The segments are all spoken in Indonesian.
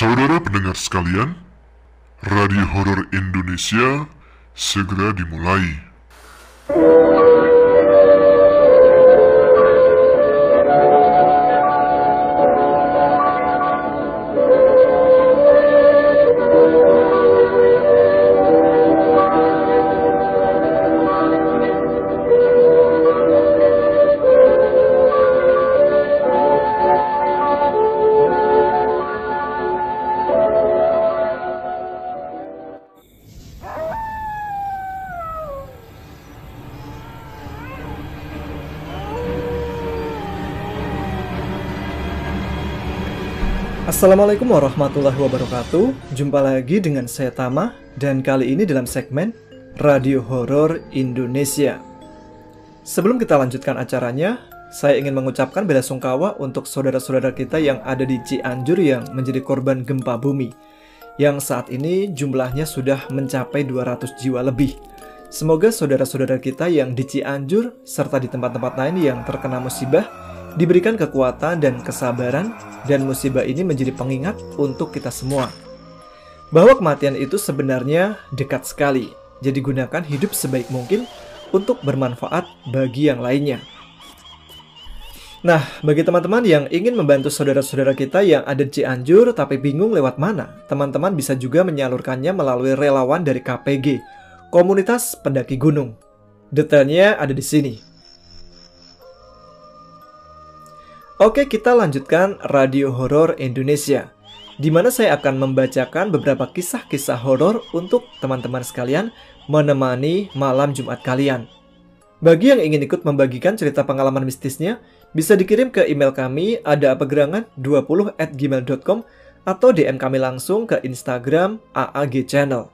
Saudara pendengar sekalian, Radio Horor Indonesia segera dimulai. Assalamualaikum warahmatullahi wabarakatuh. Jumpa lagi dengan saya Tama, dan kali ini dalam segmen Radio Horor Indonesia. Sebelum kita lanjutkan acaranya, saya ingin mengucapkan bela sungkawa untuk saudara-saudara kita yang ada di Cianjur yang menjadi korban gempa bumi, yang saat ini jumlahnya sudah mencapai 200 jiwa lebih. Semoga saudara-saudara kita yang di Cianjur serta di tempat-tempat lain yang terkena musibah diberikan kekuatan dan kesabaran, dan musibah ini menjadi pengingat untuk kita semua bahwa kematian itu sebenarnya dekat sekali. Jadi gunakan hidup sebaik mungkin untuk bermanfaat bagi yang lainnya. Nah, bagi teman-teman yang ingin membantu saudara-saudara kita yang ada di Cianjur tapi bingung lewat mana, teman-teman bisa juga menyalurkannya melalui relawan dari KPG, Komunitas Pendaki Gunung. Detailnya ada di sini. Oke, kita lanjutkan Radio Horor Indonesia, di mana saya akan membacakan beberapa kisah-kisah horor untuk teman-teman sekalian menemani malam Jumat kalian. Bagi yang ingin ikut membagikan cerita pengalaman mistisnya, bisa dikirim ke email kami adaapagrangan20@gmail.com atau DM kami langsung ke Instagram AAG Channel.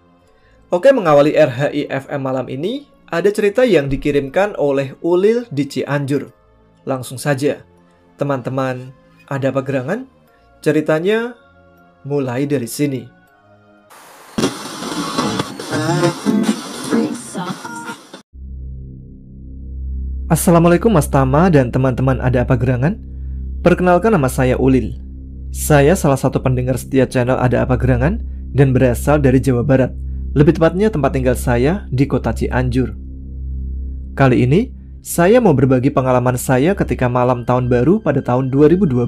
Oke, mengawali RHI FM malam ini, ada cerita yang dikirimkan oleh Ulil di Cianjur. Langsung saja. Teman-teman, ada apa gerangan? Ceritanya mulai dari sini. Assalamualaikum Mas Tama dan teman-teman ada apa gerangan? Perkenalkan, nama saya Ulil. Saya salah satu pendengar setia channel Ada Apa Gerangan dan berasal dari Jawa Barat. Lebih tepatnya tempat tinggal saya di kota Cianjur. Kali ini saya mau berbagi pengalaman saya ketika malam tahun baru pada tahun 2012.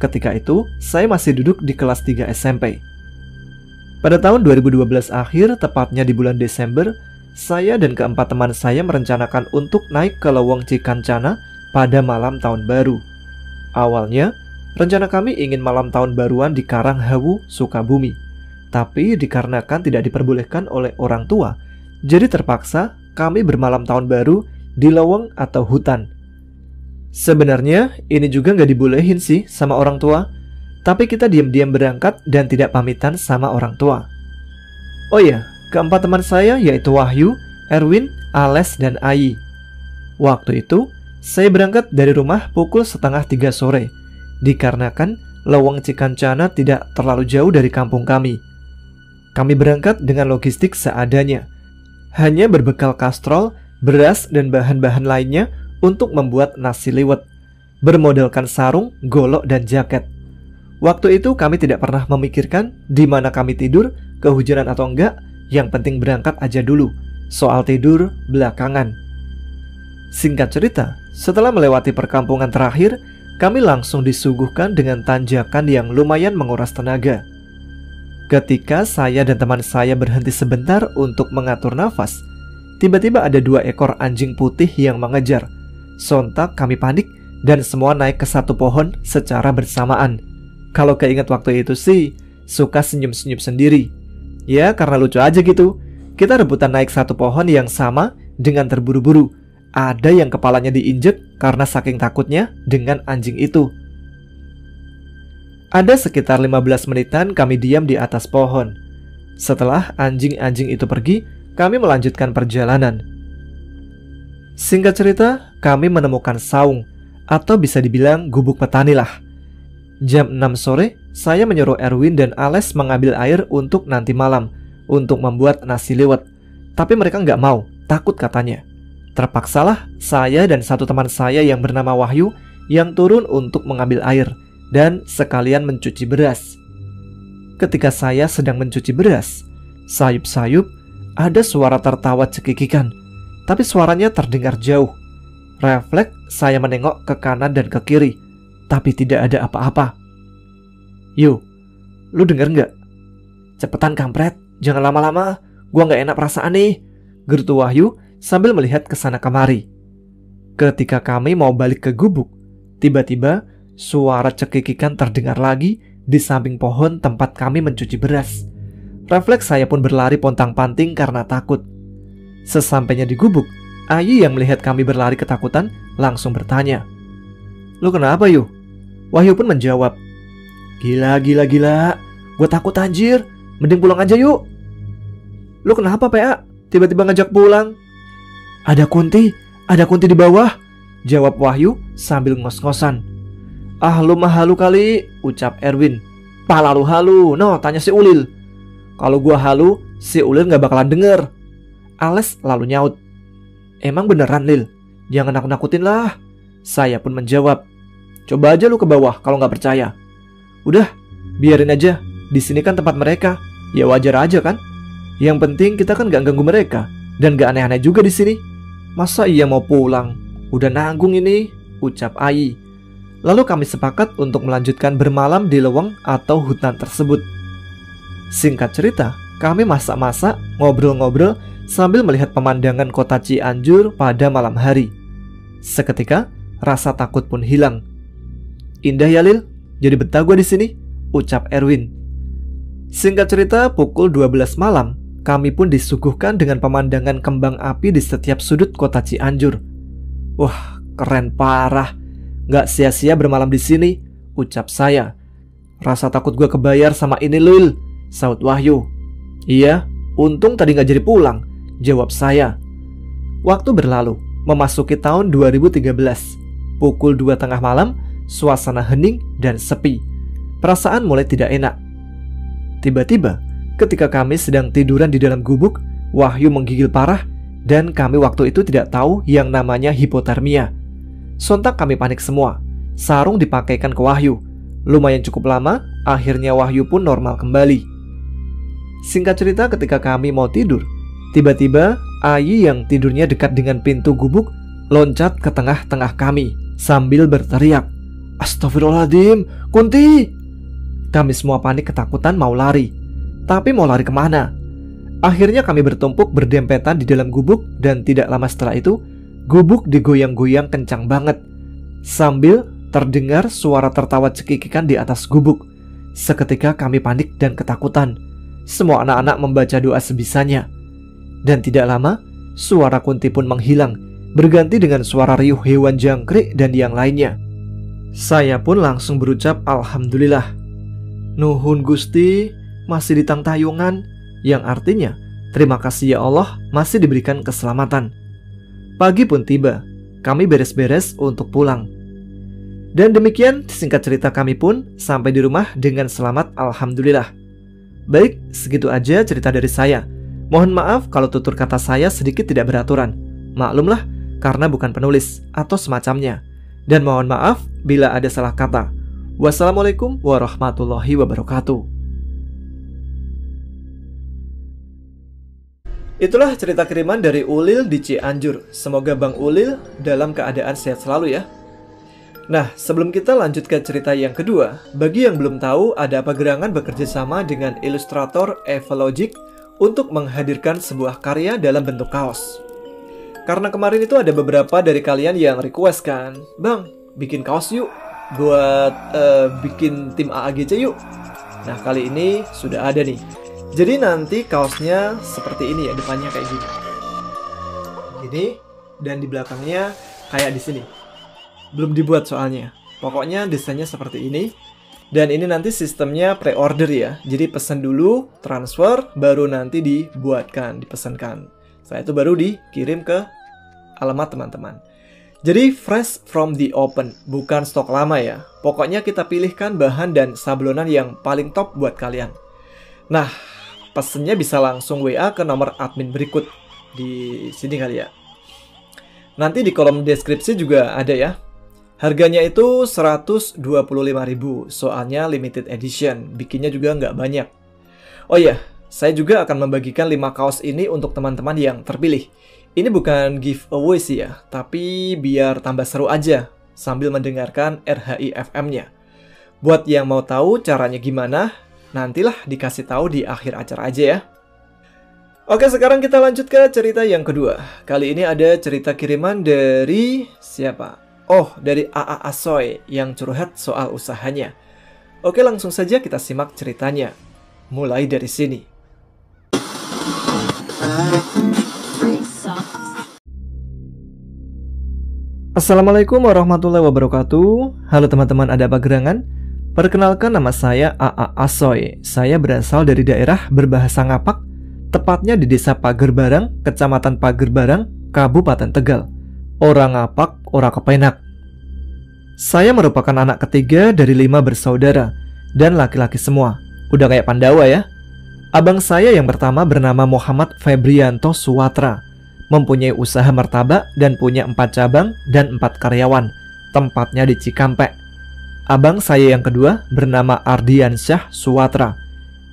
Ketika itu, saya masih duduk di kelas 3 SMP. Pada tahun 2012 akhir, tepatnya di bulan Desember, saya dan keempat teman saya merencanakan untuk naik ke Leweng Cikancana pada malam tahun baru. Awalnya, rencana kami ingin malam tahun baruan di Karanghawu, Sukabumi. Tapi dikarenakan tidak diperbolehkan oleh orang tua, jadi terpaksa kami bermalam tahun baru di leweng atau hutan. Sebenarnya ini juga nggak dibolehin sih sama orang tua, tapi kita diam-diam berangkat dan tidak pamitan sama orang tua. Oh ya, keempat teman saya yaitu Wahyu, Erwin, Ales, dan Ayi. Waktu itu saya berangkat dari rumah pukul 2:30 sore, dikarenakan Leweng Cikancana tidak terlalu jauh dari kampung kami. Kami berangkat dengan logistik seadanya, hanya berbekal kastrol, beras, dan bahan-bahan lainnya untuk membuat nasi liwet, bermodalkan sarung, golok, dan jaket. Waktu itu kami tidak pernah memikirkan di mana kami tidur, kehujanan atau enggak, yang penting berangkat aja dulu. Soal tidur belakangan. Singkat cerita, setelah melewati perkampungan terakhir, kami langsung disuguhkan dengan tanjakan yang lumayan menguras tenaga. Ketika saya dan teman saya berhenti sebentar untuk mengatur nafas, tiba-tiba ada 2 ekor anjing putih yang mengejar. Sontak kami panik dan semua naik ke satu pohon secara bersamaan. Kalau keinget waktu itu sih, suka senyum-senyum sendiri. Ya, karena lucu aja gitu. Kita rebutan naik satu pohon yang sama dengan terburu-buru. Ada yang kepalanya diinjek karena saking takutnya dengan anjing itu. Ada sekitar 15 menitan kami diam di atas pohon. Setelah anjing-anjing itu pergi, kami melanjutkan perjalanan. Singkat cerita, kami menemukan saung, atau bisa dibilang gubuk petani lah. Jam 6 sore, saya menyuruh Erwin dan Ales mengambil air untuk nanti malam, untuk membuat nasi liwet. Tapi mereka nggak mau, takut katanya. Terpaksalah saya dan satu teman saya yang bernama Wahyu yang turun untuk mengambil air dan sekalian mencuci beras. ketika saya sedang mencuci beras, sayup-sayup ada suara tertawa cekikikan, tapi suaranya terdengar jauh. Refleks saya menengok ke kanan dan ke kiri, tapi tidak ada apa-apa. "Yo, lu denger nggak? Cepetan kampret, jangan lama-lama, gua nggak enak perasaan nih," gerutu Wahyu sambil melihat ke sana kemari. Ketika kami mau balik ke gubuk, tiba-tiba suara cekikikan terdengar lagi di samping pohon tempat kami mencuci beras. Refleks saya pun berlari pontang-panting karena takut. Sesampainya di gubuk, Ayi yang melihat kami berlari ketakutan langsung bertanya, "Lu kenapa, Yu?" Wahyu pun menjawab, Gila, gue takut anjir, mending pulang aja yuk." "Lu kenapa, PA? Tiba-tiba ngajak pulang?" Ada kunti di bawah," jawab Wahyu sambil ngos-ngosan. "Ah, lu mah halu kali," ucap Erwin. "Pala lu halu, no tanya si Ulil." "Kalau gua halu, si Ulil gak bakalan denger," Ales lalu nyaut. "Emang beneran, Lil? Jangan nakut-nakutin lah." Saya pun menjawab, "Coba aja lu ke bawah kalau gak percaya." "Udah, biarin aja, di sini kan tempat mereka, ya wajar aja kan. Yang penting kita kan gak ganggu mereka, dan gak aneh-aneh juga di sini. Masa iya mau pulang? Udah nanggung ini," ucap Ayi. Lalu kami sepakat untuk melanjutkan bermalam di leweng atau hutan tersebut. Singkat cerita, kami masak-masak, ngobrol-ngobrol sambil melihat pemandangan kota Cianjur pada malam hari. Seketika, rasa takut pun hilang. "Indah ya, Lil, jadi betah gue di sini," ucap Erwin. Singkat cerita, pukul 12 malam, kami pun disuguhkan dengan pemandangan kembang api di setiap sudut kota Cianjur. "Wah, keren parah. Gak sia-sia bermalam di sini," ucap saya. "Rasa takut gue kebayar sama ini, Lil," saut Wahyu. "Iya, untung tadi gak jadi pulang," jawab saya. Waktu berlalu, memasuki tahun 2013. Pukul 2 tengah malam, suasana hening dan sepi. Perasaan mulai tidak enak. Tiba-tiba, ketika kami sedang tiduran di dalam gubuk, Wahyu menggigil parah dan kami waktu itu tidak tahu yang namanya hipotermia. Sontak kami panik semua. Sarung dipakaikan ke Wahyu. Lumayan cukup lama, akhirnya Wahyu pun normal kembali. Singkat cerita, ketika kami mau tidur, tiba-tiba Ayi yang tidurnya dekat dengan pintu gubuk loncat ke tengah-tengah kami sambil berteriak, "Astagfirullahaladzim, Kunti!" Kami semua panik ketakutan mau lari. Tapi mau lari kemana? Akhirnya kami bertumpuk berdempetan di dalam gubuk dan tidak lama setelah itu, gubuk digoyang-goyang kencang banget. Sambil terdengar suara tertawa cekikikan di atas gubuk. Seketika kami panik dan ketakutan. Semua anak-anak membaca doa sebisanya. Dan tidak lama, suara Kunti pun menghilang, berganti dengan suara riuh hewan jangkrik dan yang lainnya. Saya pun langsung berucap Alhamdulillah. Nuhun Gusti, masih di tangtayungan, yang artinya terima kasih ya Allah masih diberikan keselamatan. Pagi pun tiba, kami beres-beres untuk pulang. Dan demikian singkat cerita kami pun sampai di rumah dengan selamat Alhamdulillah. Baik, segitu aja cerita dari saya. Mohon maaf kalau tutur kata saya sedikit tidak beraturan. Maklumlah, karena bukan penulis atau semacamnya. Dan mohon maaf bila ada salah kata. Wassalamualaikum warahmatullahi wabarakatuh. Itulah cerita kiriman dari Ulil di Cianjur. Semoga Bang Ulil dalam keadaan sehat selalu ya. Nah, sebelum kita lanjut ke cerita yang kedua, bagi yang belum tahu, Ada Apa Gerangan bekerja sama dengan ilustrator Evalogic untuk menghadirkan sebuah karya dalam bentuk kaos. Karena kemarin itu ada beberapa dari kalian yang request kan, "Bang, bikin kaos yuk, buat bikin tim AAGC yuk." Nah, kali ini sudah ada nih. Jadi nanti kaosnya seperti ini ya, depannya kayak gini. Gini, dan di belakangnya kayak di sini. Belum dibuat soalnya. Pokoknya desainnya seperti ini. Dan ini nanti sistemnya pre-order ya. Jadi pesan dulu, transfer, baru nanti dibuatkan, dipesankan. Setelah itu baru dikirim ke alamat teman-teman. Jadi fresh from the open, bukan stok lama ya. Pokoknya kita pilihkan bahan dan sablonan yang paling top buat kalian. Nah, pesennya bisa langsung WA ke nomor admin berikut di sini kali ya. Nanti di kolom deskripsi juga ada ya. Harganya itu 125.000, soalnya limited edition, bikinnya juga nggak banyak. Oh iya, saya juga akan membagikan 5 kaos ini untuk teman-teman yang terpilih. Ini bukan giveaway sih ya, tapi biar tambah seru aja sambil mendengarkan RHI FM-nya. Buat yang mau tahu caranya gimana, nantilah dikasih tahu di akhir acara aja ya. Oke, sekarang kita lanjut ke cerita yang kedua. Kali ini ada cerita kiriman dari siapa? Oh, dari AA Asoy yang curhat soal usahanya. Oke, langsung saja kita simak ceritanya. Mulai dari sini. Assalamualaikum warahmatullahi wabarakatuh. Halo teman-teman, ada apa gerangan? Perkenalkan, nama saya AA Asoy. Saya berasal dari daerah berbahasa Ngapak, tepatnya di Desa Pagerbarang, Kecamatan Pagerbarang, Kabupaten Tegal. Orang Ngapak, orang kepenak. Saya merupakan anak ketiga dari 5 bersaudara dan laki-laki semua. Udah kayak Pandawa ya. Abang saya yang pertama bernama Muhammad Febrianto Suwatra, mempunyai usaha martabak dan punya 4 cabang dan 4 karyawan, tempatnya di Cikampek. Abang saya yang kedua bernama Ardiansyah Suwatra.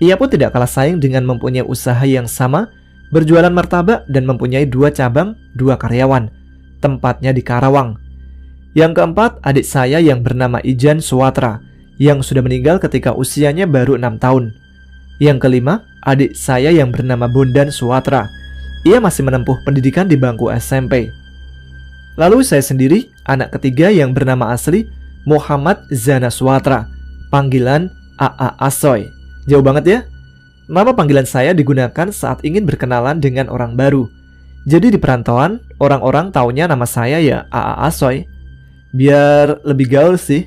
Ia pun tidak kalah saing dengan mempunyai usaha yang sama, berjualan martabak dan mempunyai 2 cabang, 2 karyawan, tempatnya di Karawang. Yang keempat, adik saya yang bernama Ijan Suwatra, yang sudah meninggal ketika usianya baru 6 tahun. Yang kelima, adik saya yang bernama Bondan Suwatra. Ia masih menempuh pendidikan di bangku SMP. Lalu saya sendiri, anak ketiga yang bernama asli Muhammad Zana Suwatra, panggilan AA Asoy. Jauh banget ya? Nama panggilan saya digunakan saat ingin berkenalan dengan orang baru. Jadi di perantauan, orang-orang taunya nama saya ya AA Asoy. Biar lebih gaul sih.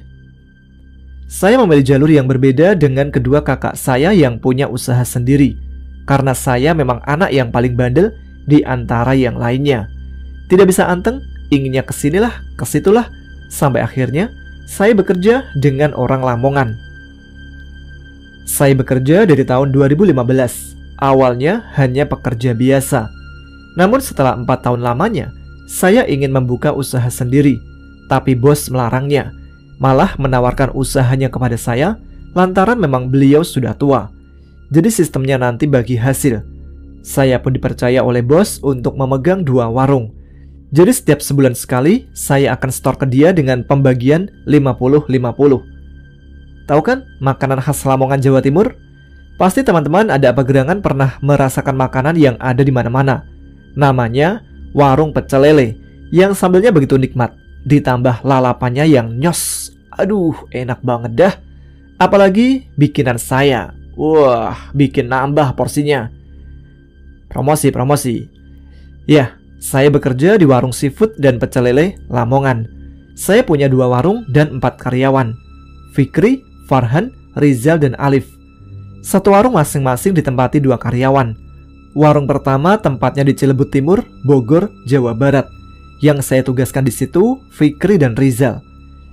Saya memilih jalur yang berbeda dengan kedua kakak saya yang punya usaha sendiri, karena saya memang anak yang paling bandel di antara yang lainnya. Tidak bisa anteng, inginnya kesinilah, kesitulah, sampai akhirnya saya bekerja dengan orang Lamongan. Saya bekerja dari tahun 2015. Awalnya hanya pekerja biasa. Namun setelah 4 tahun lamanya, saya ingin membuka usaha sendiri. Tapi bos melarangnya, malah menawarkan usahanya kepada saya lantaran memang beliau sudah tua. Jadi sistemnya nanti bagi hasil. Saya pun dipercaya oleh bos untuk memegang 2 warung. Jadi setiap sebulan sekali saya akan store ke dia dengan pembagian 50-50. Tahu kan makanan khas Lamongan Jawa Timur? Pasti teman-teman ada apa gerangan pernah merasakan makanan yang ada di mana-mana. Namanya warung pecel lele, yang sambelnya begitu nikmat. Ditambah lalapannya yang nyos. Aduh, enak banget dah. Apalagi bikinan saya. Wah, bikin nambah porsinya. Promosi. Ya, saya bekerja di warung seafood dan pecel lele Lamongan. Saya punya 2 warung dan 4 karyawan. Fikri, Farhan, Rizal, dan Alif. 1 warung masing-masing ditempati 2 karyawan. Warung pertama tempatnya di Cilebut Timur, Bogor, Jawa Barat. Yang saya tugaskan di situ Fikri dan Rizal.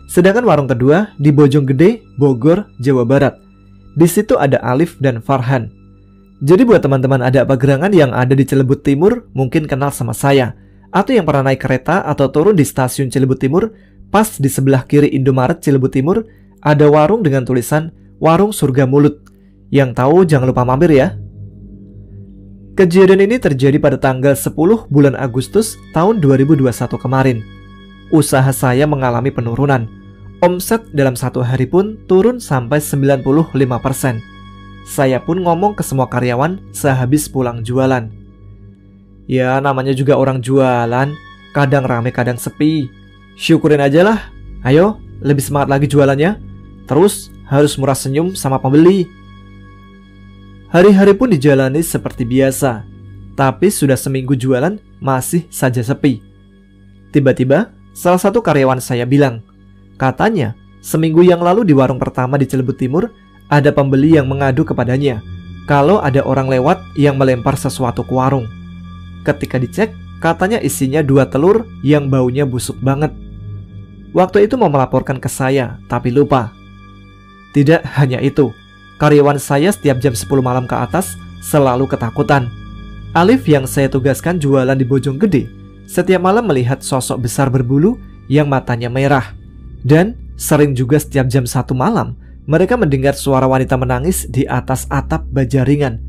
Sedangkan warung kedua di Bojonggede, Bogor, Jawa Barat. Di situ ada Alif dan Farhan. Jadi buat teman-teman ada apa gerangan yang ada di Cilebut Timur mungkin kenal sama saya, atau yang pernah naik kereta atau turun di stasiun Cilebut Timur, pas di sebelah kiri Indomaret Cilebut Timur ada warung dengan tulisan Warung Surga Mulut. Yang tahu jangan lupa mampir ya. Kejadian ini terjadi pada tanggal 10 bulan Agustus tahun 2021 kemarin. Usaha saya mengalami penurunan. Omset dalam 1 hari pun turun sampai 95%. Saya pun ngomong ke semua karyawan sehabis pulang jualan. Ya namanya juga orang jualan, kadang rame kadang sepi. Syukurin aja lah. Ayo, lebih semangat lagi jualannya. Terus harus murah senyum sama pembeli. Hari-hari pun dijalani seperti biasa, tapi sudah seminggu jualan masih saja sepi. Tiba-tiba, salah satu karyawan saya bilang, katanya seminggu yang lalu di warung pertama di Cilebut Timur, ada pembeli yang mengadu kepadanya kalau ada orang lewat yang melempar sesuatu ke warung. Ketika dicek, katanya isinya 2 telur yang baunya busuk banget. Waktu itu mau melaporkan ke saya, tapi lupa. Tidak hanya itu, karyawan saya setiap jam 10 malam ke atas selalu ketakutan. Alif yang saya tugaskan jualan di Bojonggede, setiap malam melihat sosok besar berbulu yang matanya merah. Dan sering juga setiap jam 1 malam mereka mendengar suara wanita menangis di atas atap baja ringan.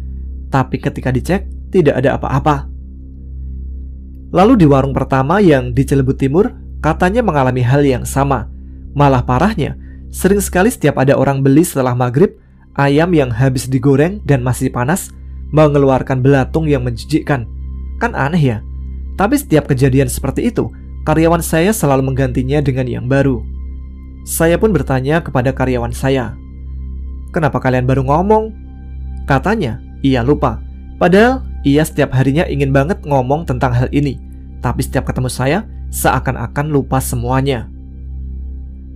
Tapi ketika dicek, tidak ada apa-apa. Lalu di warung pertama yang di Cilebut Timur, katanya mengalami hal yang sama. Malah parahnya, sering sekali setiap ada orang beli setelah maghrib, ayam yang habis digoreng dan masih panas mengeluarkan belatung yang menjijikkan. Kan aneh ya? Tapi setiap kejadian seperti itu, karyawan saya selalu menggantinya dengan yang baru. Saya pun bertanya kepada karyawan saya, "Kenapa kalian baru ngomong?" Katanya, ia lupa. Padahal ia setiap harinya ingin banget ngomong tentang hal ini. Tapi setiap ketemu saya, seakan-akan lupa semuanya.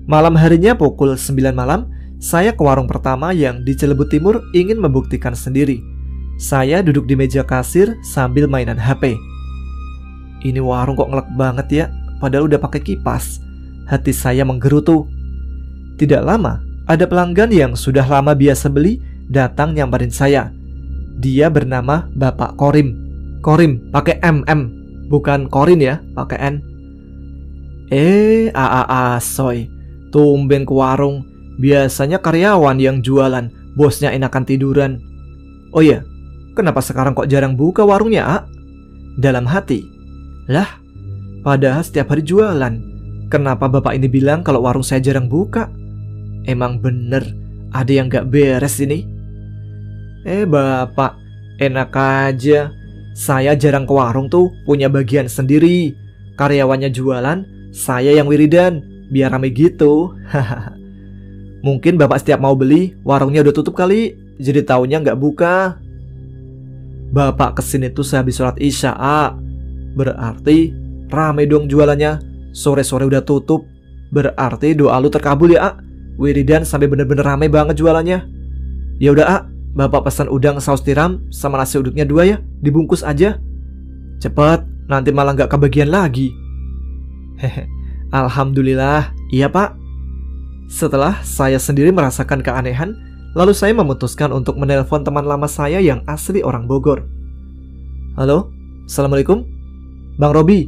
Malam harinya pukul 9 malam, saya ke warung pertama yang di Cilebut Timur ingin membuktikan sendiri. Saya duduk di meja kasir sambil mainan HP. Ini warung kok ngelek banget ya, padahal udah pakai kipas. Hati saya menggerutu. Tidak lama, ada pelanggan yang sudah lama biasa beli datang nyamperin saya. Dia bernama Bapak Korim. Korim pakai MM, bukan Korin ya, pakai N. Soy, tumben ke warung. Biasanya karyawan yang jualan, bosnya enakan tiduran. Oh iya, kenapa sekarang kok jarang buka warungnya, A? Dalam hati, lah, padahal setiap hari jualan. Kenapa bapak ini bilang kalau warung saya jarang buka? Emang bener, ada yang gak beres ini. Bapak, enak aja. Saya jarang ke warung tuh, punya bagian sendiri. Karyawannya jualan, saya yang wiridan, biar rame gitu. Mungkin bapak setiap mau beli, warungnya udah tutup kali, jadi taunya gak buka. Bapak kesini tuh sehabis sholat isya, A. Berarti rame dong jualannya. Sore-sore udah tutup, berarti doa lu terkabul ya, A. Wiridan sampai bener-bener rame banget jualannya. Ya udah, A, bapak pesan udang saus tiram sama nasi uduknya 2 ya, dibungkus aja. Cepet, nanti malah gak kebagian lagi. Alhamdulillah, iya pak. Setelah saya sendiri merasakan keanehan, lalu saya memutuskan untuk menelpon teman lama saya yang asli orang Bogor. Halo, assalamualaikum, Bang Robi,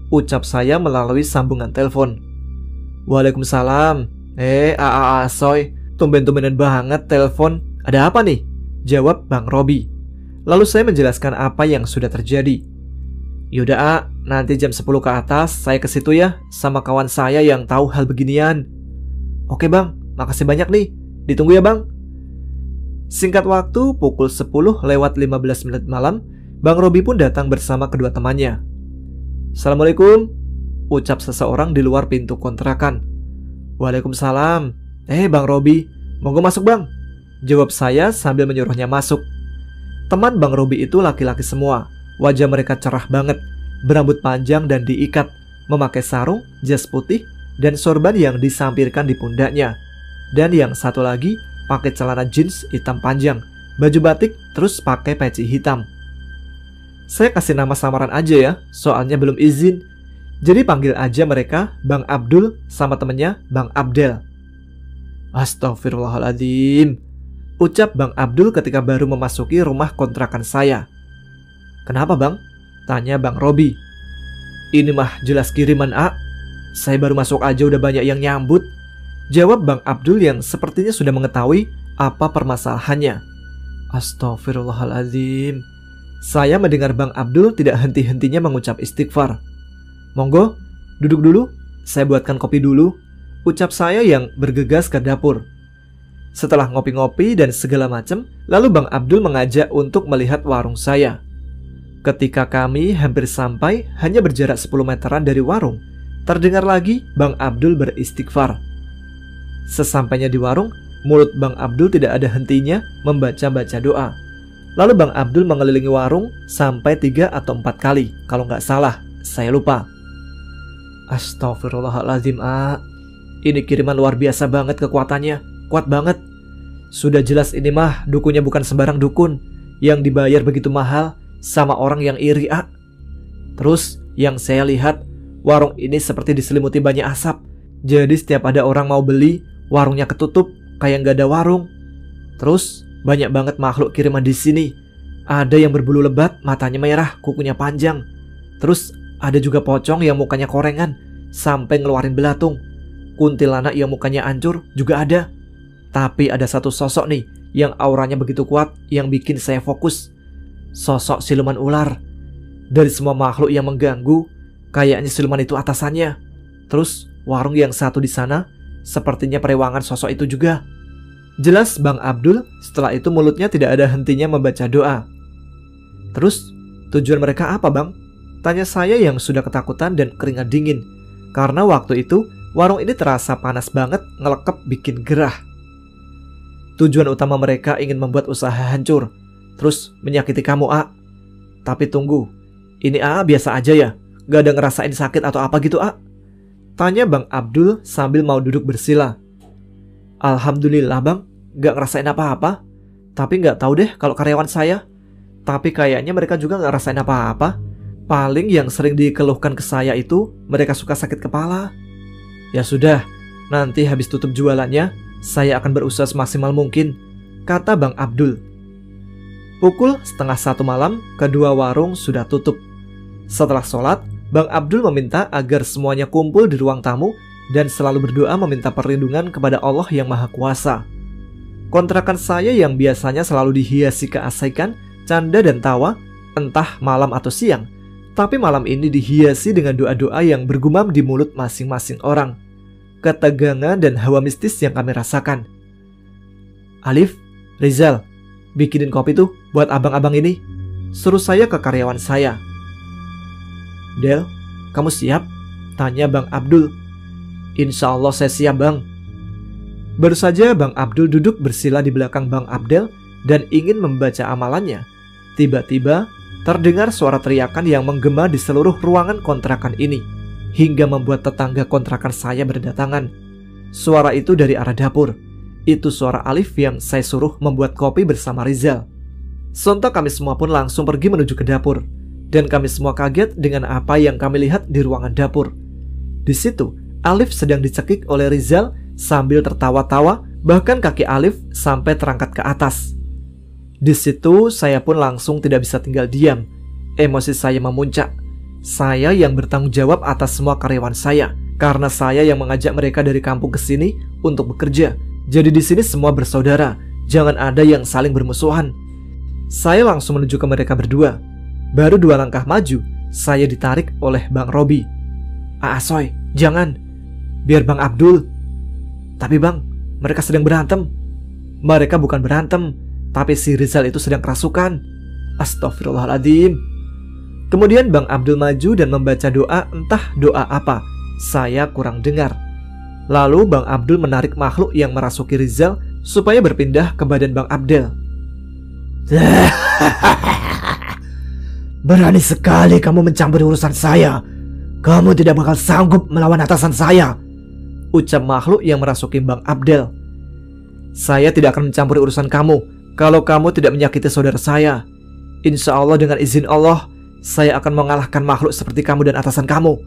ucap saya melalui sambungan telepon. Waalaikumsalam. Soy, tumben-tumbenan banget telepon. Ada apa nih? Jawab Bang Robi. Lalu saya menjelaskan apa yang sudah terjadi. Yaudah, A, nanti jam 10 ke atas saya ke situ ya, sama kawan saya yang tahu hal beginian. Oke bang, makasih banyak nih. Ditunggu ya bang. Singkat waktu, pukul 10:15 malam, Bang Robi pun datang bersama kedua temannya. Assalamualaikum, ucap seseorang di luar pintu kontrakan. Waalaikumsalam. Bang Robi, monggo masuk bang, jawab saya sambil menyuruhnya masuk. Teman Bang Robi itu laki-laki semua. Wajah mereka cerah banget, berambut panjang dan diikat, memakai sarung, jas putih, dan sorban yang disampirkan di pundaknya. Dan yang satu lagi pakai celana jeans hitam panjang, baju batik, terus pakai peci hitam. Saya kasih nama samaran aja ya, soalnya belum izin. Jadi panggil aja mereka Bang Abdul sama temennya Bang Abdel. Astagfirullahaladzim, ucap Bang Abdul ketika baru memasuki rumah kontrakan saya. Kenapa bang? Tanya Bang Robi. Ini mah jelas kiriman, A. Saya baru masuk aja udah banyak yang nyambut, jawab Bang Abdul yang sepertinya sudah mengetahui apa permasalahannya. Astagfirullahaladzim. Saya mendengar Bang Abdul tidak henti-hentinya mengucap istighfar. Monggo, duduk dulu, saya buatkan kopi dulu, ucap saya yang bergegas ke dapur. Setelah ngopi-ngopi dan segala macam, lalu Bang Abdul mengajak untuk melihat warung saya. Ketika kami hampir sampai, hanya berjarak 10 meteran dari warung, terdengar lagi Bang Abdul beristighfar. Sesampainya di warung, mulut Bang Abdul tidak ada hentinya membaca-baca doa. Lalu Bang Abdul mengelilingi warung sampai 3 atau 4 kali, kalau nggak salah, saya lupa. Astagfirullahaladzim, A. Ini kiriman luar biasa banget kekuatannya, kuat banget. Sudah jelas ini mah dukunnya bukan sembarang dukun, yang dibayar begitu mahal sama orang yang iri, A. Terus yang saya lihat, warung ini seperti diselimuti banyak asap. Jadi setiap ada orang mau beli, warungnya ketutup, kayak nggak ada warung. Terus banyak banget makhluk kiriman di sini. Ada yang berbulu lebat, matanya merah, kukunya panjang. Terus ada juga pocong yang mukanya korengan, sampai ngeluarin belatung. kuntilanak yang mukanya hancur juga ada. Tapi ada satu sosok nih yang auranya begitu kuat yang bikin saya fokus. Sosok siluman ular. Dari semua makhluk yang mengganggu, kayaknya siluman itu atasannya. Terus warung yang satu di sana sepertinya perewangan sosok itu juga. Jelas Bang Abdul setelah itu mulutnya tidak ada hentinya membaca doa. Terus tujuan mereka apa, Bang? Tanya saya yang sudah ketakutan dan keringat dingin. Karena waktu itu warung ini terasa panas banget, ngelekep bikin gerah. Tujuan utama mereka ingin membuat usaha hancur, terus menyakiti kamu, A. Tapi tunggu, ini A biasa aja ya? Gak ada ngerasain sakit atau apa gitu, A? Tanya Bang Abdul sambil mau duduk bersila. Alhamdulillah Bang, gak ngerasain apa-apa. Tapi gak tahu deh kalau karyawan saya. Tapi kayaknya mereka juga gak ngerasain apa-apa. Paling yang sering dikeluhkan ke saya itu mereka suka sakit kepala. Ya sudah, nanti habis tutup jualannya saya akan berusaha semaksimal mungkin, kata Bang Abdul. Pukul 12:30 malam, kedua warung sudah tutup. Setelah sholat, Bang Abdul meminta agar semuanya kumpul di ruang tamu dan selalu berdoa meminta perlindungan kepada Allah yang Maha Kuasa. Kontrakan saya yang biasanya selalu dihiasi keasikan, canda dan tawa, entah malam atau siang, tapi malam ini dihiasi dengan doa-doa yang bergumam di mulut masing-masing orang. Ketegangan dan hawa mistis yang kami rasakan. Alif, Rizal, bikinin kopi tuh buat abang-abang ini, suruh saya ke karyawan saya. Del, kamu siap? Tanya Bang Abdul. Insya Allah saya siap, Bang. Baru saja Bang Abdul duduk bersila di belakang Bang Abdel dan ingin membaca amalannya. Tiba-tiba terdengar suara teriakan yang menggema di seluruh ruangan kontrakan ini, hingga membuat tetangga kontrakan saya berdatangan. Suara itu dari arah dapur. Itu suara Alif yang saya suruh membuat kopi bersama Rizal. Sontak kami semua pun langsung pergi menuju ke dapur. Dan kami semua kaget dengan apa yang kami lihat di ruangan dapur. Di situ, Alif sedang dicekik oleh Rizal sambil tertawa-tawa, bahkan kaki Alif sampai terangkat ke atas. Di situ saya pun langsung tidak bisa tinggal diam. Emosi saya memuncak. Saya yang bertanggung jawab atas semua karyawan saya, karena saya yang mengajak mereka dari kampung ke sini untuk bekerja. Jadi di sini semua bersaudara, jangan ada yang saling bermusuhan. Saya langsung menuju ke mereka berdua. Baru 2 langkah maju, saya ditarik oleh Bang Robi. Asoy, jangan. Biar Bang Abdul. Tapi Bang, mereka sedang berantem. Mereka bukan berantem, tapi si Rizal itu sedang kerasukan. Astagfirullahaladzim. Kemudian Bang Abdul maju dan membaca doa, entah doa apa. Saya kurang dengar. Lalu Bang Abdul menarik makhluk yang merasuki Rizal supaya berpindah ke badan Bang Abdel. Berani sekali kamu mencampuri urusan saya. Kamu tidak bakal sanggup melawan atasan saya, ucap makhluk yang merasuki Bang Abdel. Saya tidak akan mencampuri urusan kamu kalau kamu tidak menyakiti saudara saya. Insya Allah dengan izin Allah, saya akan mengalahkan makhluk seperti kamu dan atasan kamu,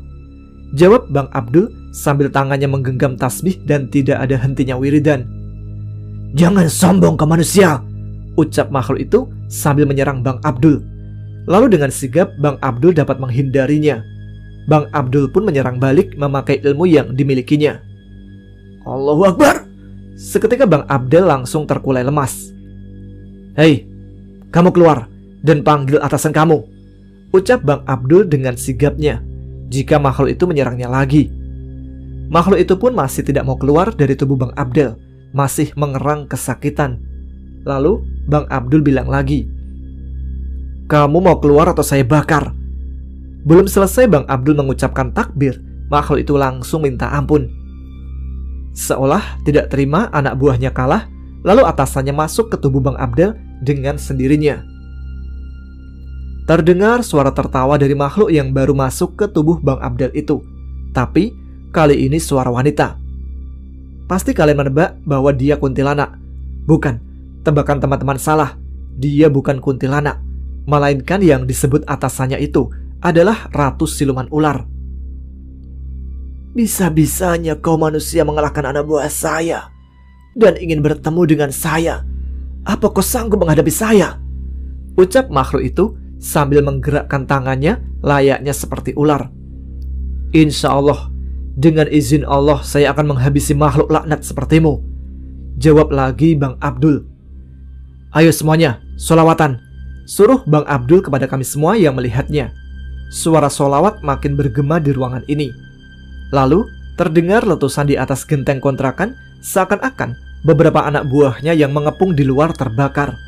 jawab Bang Abdul sambil tangannya menggenggam tasbih dan tidak ada hentinya wiridan. Jangan sombong ke manusia, ucap makhluk itu sambil menyerang Bang Abdul. Lalu dengan sigap Bang Abdul dapat menghindarinya. Bang Abdul pun menyerang balik memakai ilmu yang dimilikinya. Allahu Akbar. Seketika Bang Abdel langsung terkulai lemas. Hei, kamu keluar dan panggil atasan kamu, ucap Bang Abdul dengan sigapnya jika makhluk itu menyerangnya lagi. Makhluk itu pun masih tidak mau keluar dari tubuh Bang Abdel, masih mengerang kesakitan. Lalu Bang Abdul bilang lagi, kamu mau keluar atau saya bakar? Belum selesai Bang Abdul mengucapkan takbir, makhluk itu langsung minta ampun. Seolah tidak terima anak buahnya kalah, lalu atasannya masuk ke tubuh Bang Abdel dengan sendirinya. Terdengar suara tertawa dari makhluk yang baru masuk ke tubuh Bang Abdel itu. Tapi kali ini suara wanita. Pasti kalian menebak bahwa dia kuntilanak. Bukan, tebakan teman-teman salah. Dia bukan kuntilanak, melainkan yang disebut atasannya itu adalah Ratu Siluman Ular. Bisa-bisanya kau manusia mengalahkan anak buah saya dan ingin bertemu dengan saya. Apa kau sanggup menghadapi saya? Ucap makhluk itu sambil menggerakkan tangannya layaknya seperti ular. Insya Allah, Dengan izin Allah saya akan menghabisi makhluk laknat sepertimu. Jawab lagi Bang Abdul. Ayo semuanya, sholawatan. Suruh Bang Abdul kepada kami semua yang melihatnya. Suara sholawat makin bergema di ruangan ini. Lalu terdengar letusan di atas genteng kontrakan, seakan-akan beberapa anak buahnya yang mengepung di luar terbakar.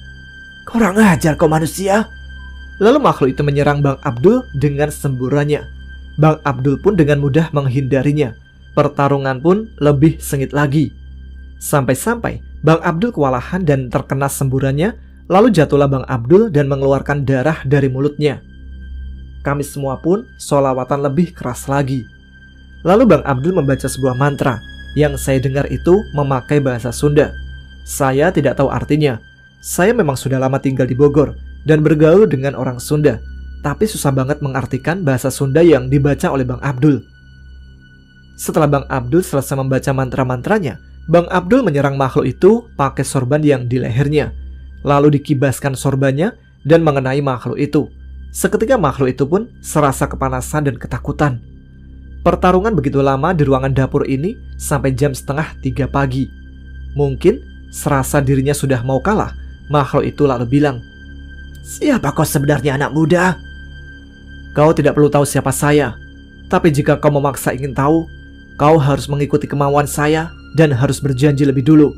Kurang ajar kau manusia. Lalu makhluk itu menyerang Bang Abdul dengan semburannya. Bang Abdul pun dengan mudah menghindarinya. Pertarungan pun lebih sengit lagi. Sampai-sampai Bang Abdul kewalahan dan terkena semburannya. Lalu jatuhlah Bang Abdul dan mengeluarkan darah dari mulutnya. Kami semua pun sholawatan lebih keras lagi. Lalu Bang Abdul membaca sebuah mantra. Yang saya dengar itu memakai bahasa Sunda. Saya tidak tahu artinya. Saya memang sudah lama tinggal di Bogor dan bergaul dengan orang Sunda, tapi susah banget mengartikan bahasa Sunda yang dibaca oleh Bang Abdul. Setelah Bang Abdul selesai membaca mantra-mantranya, Bang Abdul menyerang makhluk itu pakai sorban yang di lehernya. Lalu dikibaskan sorbannya dan mengenai makhluk itu. Seketika makhluk itu pun serasa kepanasan dan ketakutan. Pertarungan begitu lama di ruangan dapur ini sampai jam 2:30 pagi. Mungkin serasa dirinya sudah mau kalah, makhluk itu lalu bilang, "Siapa kau sebenarnya anak muda?" "Kau tidak perlu tahu siapa saya. Tapi jika kau memaksa ingin tahu, kau harus mengikuti kemauan saya dan harus berjanji lebih dulu,"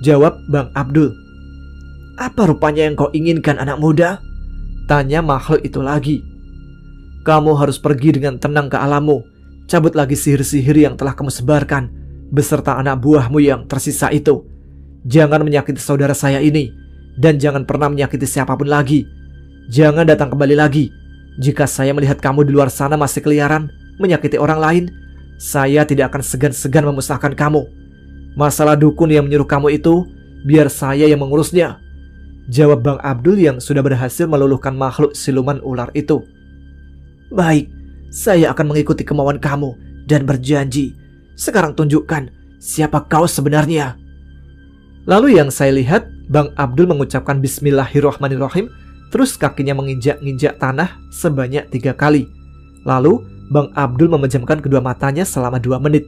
jawab Bang Abdul. "Apa rupanya yang kau inginkan anak muda?" tanya makhluk itu lagi. "Kamu harus pergi dengan tenang ke alammu. Cabut lagi sihir-sihir yang telah kamu sebarkan, beserta anak buahmu yang tersisa itu. Jangan menyakiti saudara saya ini, dan jangan pernah menyakiti siapapun lagi. Jangan datang kembali lagi. Jika saya melihat kamu di luar sana masih keliaran, menyakiti orang lain, saya tidak akan segan-segan memusnahkan kamu. Masalah dukun yang menyuruh kamu itu, biar saya yang mengurusnya," jawab Bang Abdul yang sudah berhasil meluluhkan makhluk siluman ular itu. "Baik, saya akan mengikuti kemauan kamu dan berjanji. Sekarang tunjukkan siapa kau sebenarnya." Lalu yang saya lihat, Bang Abdul mengucapkan Bismillahirrahmanirrahim, terus kakinya menginjak-injak tanah sebanyak 3 kali. Lalu Bang Abdul memejamkan kedua matanya selama 2 menit.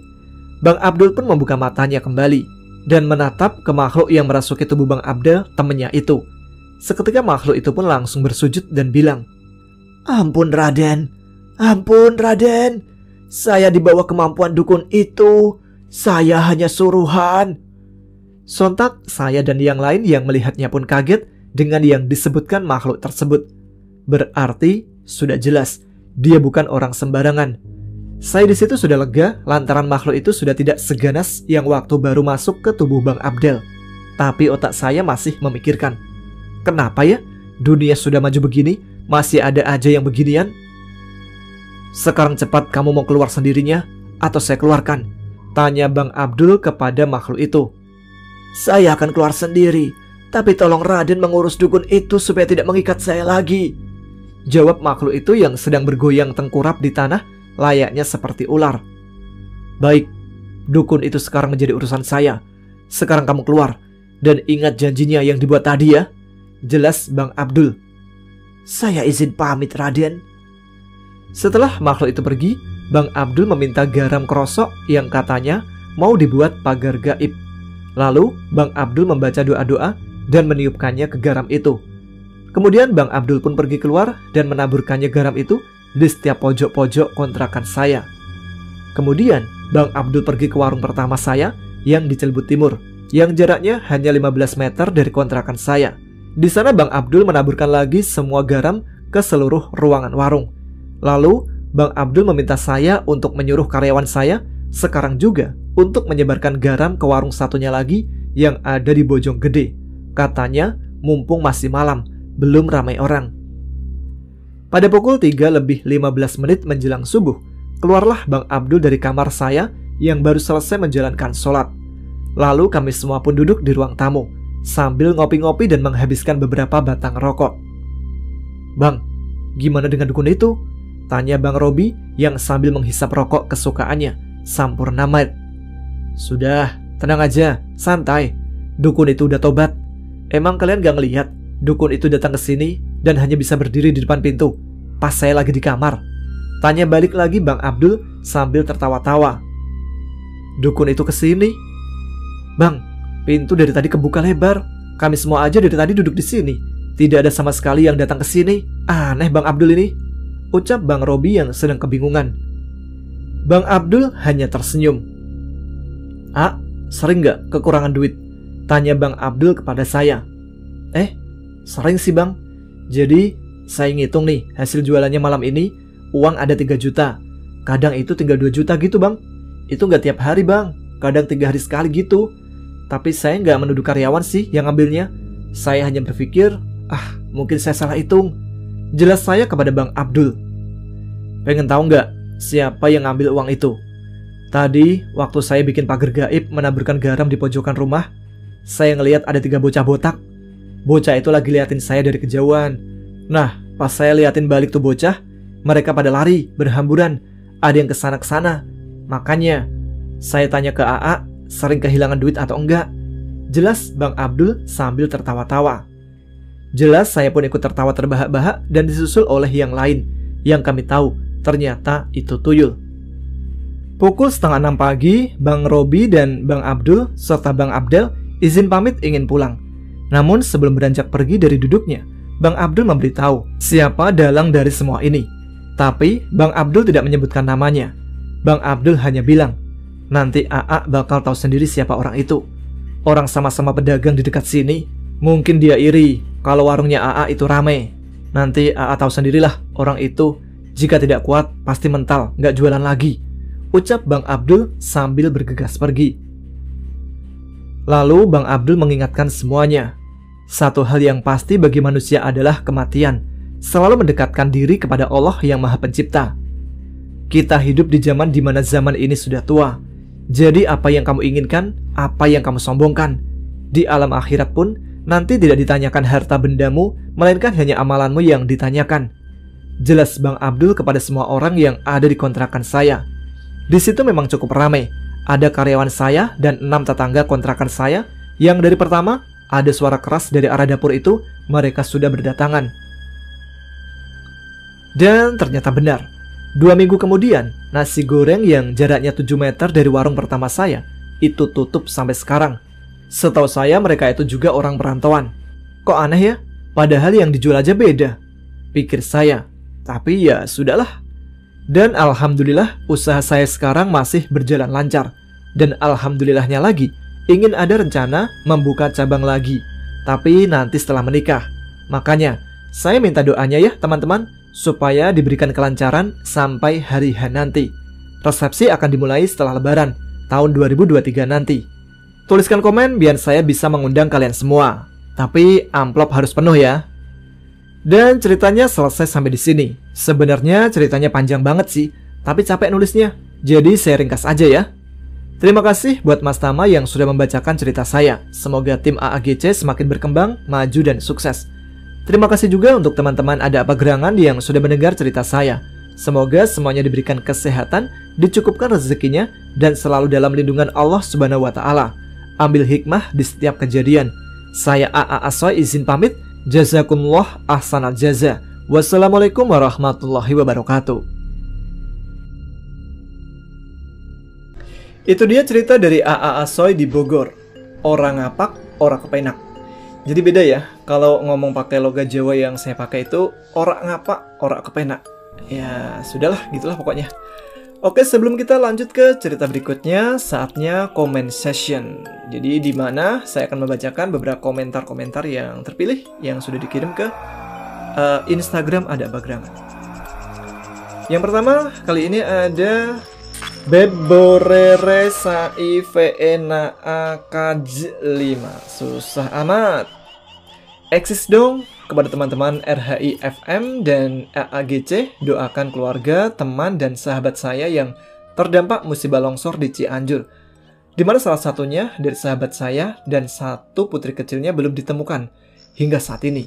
Bang Abdul pun membuka matanya kembali dan menatap ke makhluk yang merasuki tubuh Bang Abdul, temannya itu. Seketika makhluk itu pun langsung bersujud dan bilang, "Ampun Raden, ampun Raden. Saya di bawah kemampuan dukun itu. Saya hanya suruhan." Sontak saya dan yang lain yang melihatnya pun kaget dengan yang disebutkan makhluk tersebut. Berarti sudah jelas dia bukan orang sembarangan. Saya di situ sudah lega lantaran makhluk itu sudah tidak seganas yang waktu baru masuk ke tubuh Bang Abdul. Tapi otak saya masih memikirkan, kenapa ya dunia sudah maju begini masih ada aja yang beginian? "Sekarang cepat kamu mau keluar sendirinya atau saya keluarkan?" tanya Bang Abdul kepada makhluk itu. "Saya akan keluar sendiri, tapi tolong Raden mengurus dukun itu supaya tidak mengikat saya lagi," jawab makhluk itu yang sedang bergoyang tengkurap di tanah layaknya seperti ular. "Baik, dukun itu sekarang menjadi urusan saya. Sekarang kamu keluar dan ingat janjinya yang dibuat tadi ya," jelas Bang Abdul. "Saya izin pamit Raden." Setelah makhluk itu pergi, Bang Abdul meminta garam krosok yang katanya mau dibuat pagar gaib. Lalu Bang Abdul membaca doa-doa dan meniupkannya ke garam itu. Kemudian Bang Abdul pun pergi keluar dan menaburkannya garam itu di setiap pojok-pojok kontrakan saya. Kemudian Bang Abdul pergi ke warung pertama saya yang di Cilebut Timur, yang jaraknya hanya 15 meter dari kontrakan saya. Di sana Bang Abdul menaburkan lagi semua garam ke seluruh ruangan warung. Lalu Bang Abdul meminta saya untuk menyuruh karyawan saya sekarang juga untuk menyebarkan garam ke warung satunya lagi yang ada di Bojonggede. Katanya mumpung masih malam, belum ramai orang. Pada pukul 3:15 menjelang subuh, keluarlah Bang Abdul dari kamar saya yang baru selesai menjalankan sholat. Lalu kami semua pun duduk di ruang tamu sambil ngopi-ngopi dan menghabiskan beberapa batang rokok. "Bang, gimana dengan dukun itu?" tanya Bang Robi yang sambil menghisap rokok kesukaannya, Sampurna Might. "Sudah, tenang aja, santai. Dukun itu udah tobat. Emang kalian gak ngelihat dukun itu datang ke sini dan hanya bisa berdiri di depan pintu pas saya lagi di kamar?" tanya balik lagi Bang Abdul sambil tertawa-tawa. dukun itu kesini. Bang, pintu dari tadi kebuka lebar. Kami semua aja dari tadi duduk di sini. Tidak ada sama sekali yang datang ke sini. Aneh Bang Abdul ini, ucap Bang Robi yang sedang kebingungan. Bang Abdul hanya tersenyum. Sering gak kekurangan duit? Tanya Bang Abdul kepada saya. Sering sih Bang. Jadi saya ngitung nih hasil jualannya malam ini, uang ada 3 juta. Kadang itu tinggal 2 juta gitu Bang. Itu gak tiap hari Bang, kadang 3 hari sekali gitu. Tapi saya gak menuduh karyawan sih yang ngambilnya. Saya hanya berpikir, mungkin saya salah hitung. Jelas saya kepada Bang Abdul. Pengen tahu gak siapa yang ngambil uang itu? Tadi waktu saya bikin pagar gaib menaburkan garam di pojokan rumah, saya ngelihat ada 3 bocah botak. Bocah itu lagi liatin saya dari kejauhan. Nah, pas saya liatin balik tuh bocah, mereka pada lari, berhamburan. Ada yang kesana-kesana. Makanya saya tanya ke AA, sering kehilangan duit atau enggak? Jelas Bang Abdul sambil tertawa-tawa. Jelas saya pun ikut tertawa terbahak-bahak dan disusul oleh yang lain. Yang kami tahu ternyata itu tuyul. Pukul 5:30 pagi, Bang Robi dan Bang Abdul serta Bang Abdel izin pamit ingin pulang. Namun sebelum beranjak pergi dari duduknya, Bang Abdul memberitahu siapa dalang dari semua ini. Tapi Bang Abdul tidak menyebutkan namanya. Bang Abdul hanya bilang, nanti AA bakal tahu sendiri siapa orang itu. Orang sama-sama pedagang di dekat sini. Mungkin dia iri kalau warungnya AA itu rame. Nanti AA tahu sendirilah orang itu. Jika tidak kuat pasti mental, gak jualan lagi, ucap Bang Abdul sambil bergegas pergi. Lalu Bang Abdul mengingatkan semuanya. Satu hal yang pasti bagi manusia adalah kematian. Selalu mendekatkan diri kepada Allah yang Maha Pencipta. Kita hidup di zaman di mana zaman ini sudah tua. Jadi apa yang kamu inginkan, apa yang kamu sombongkan. Di alam akhirat pun nanti tidak ditanyakan harta bendamu, melainkan hanya amalanmu yang ditanyakan. Jelas Bang Abdul kepada semua orang yang ada di kontrakan saya. Di situ memang cukup ramai. Ada karyawan saya dan 6 tetangga kontrakan saya yang dari pertama ada suara keras dari arah dapur itu, mereka sudah berdatangan. Dan ternyata benar. 2 minggu kemudian, nasi goreng yang jaraknya 7 meter dari warung pertama saya itu tutup sampai sekarang. Setahu saya mereka itu juga orang perantauan. Kok aneh ya? Padahal yang dijual aja beda, pikir saya. Tapi ya sudahlah. Dan alhamdulillah usaha saya sekarang masih berjalan lancar. Dan alhamdulillahnya lagi, ingin ada rencana membuka cabang lagi. Tapi nanti setelah menikah. Makanya saya minta doanya ya teman-teman, supaya diberikan kelancaran sampai hari H nanti. Resepsi akan dimulai setelah Lebaran tahun 2023 nanti. Tuliskan komen biar saya bisa mengundang kalian semua. Tapi amplop harus penuh ya. Dan ceritanya selesai sampai di sini. Sebenarnya ceritanya panjang banget sih, tapi capek nulisnya. Jadi saya ringkas aja ya. Terima kasih buat Mas Tama yang sudah membacakan cerita saya. Semoga tim AAGC semakin berkembang, maju dan sukses. Terima kasih juga untuk teman-teman Ada Apa Gerangan yang sudah mendengar cerita saya. Semoga semuanya diberikan kesehatan, dicukupkan rezekinya, dan selalu dalam lindungan Allah Subhanahu wa Ta'ala. Ambil hikmah di setiap kejadian. Saya AA Asoy izin pamit. Jazakumullah ahsanal jaza. Wassalamualaikum warahmatullahi wabarakatuh. Itu dia cerita dari AA Asoy di Bogor. Orang ngapak, orang kepenak. Jadi beda ya, kalau ngomong pakai logat Jawa yang saya pakai itu ora ngapa, ora kepenak. Ya, sudahlah, gitulah pokoknya. Oke, sebelum kita lanjut ke cerita berikutnya, saatnya comment session. Jadi di mana saya akan membacakan beberapa komentar-komentar yang terpilih yang sudah dikirim ke Instagram Ada Apa Gerangan. Yang pertama, kali ini ada Beborere Saivena AK5. Susah amat. Eksis dong kepada teman-teman RHI FM dan AAGC. Doakan keluarga, teman, dan sahabat saya yang terdampak musibah longsor di Cianjur, di mana salah satunya dari sahabat saya dan satu putri kecilnya belum ditemukan hingga saat ini.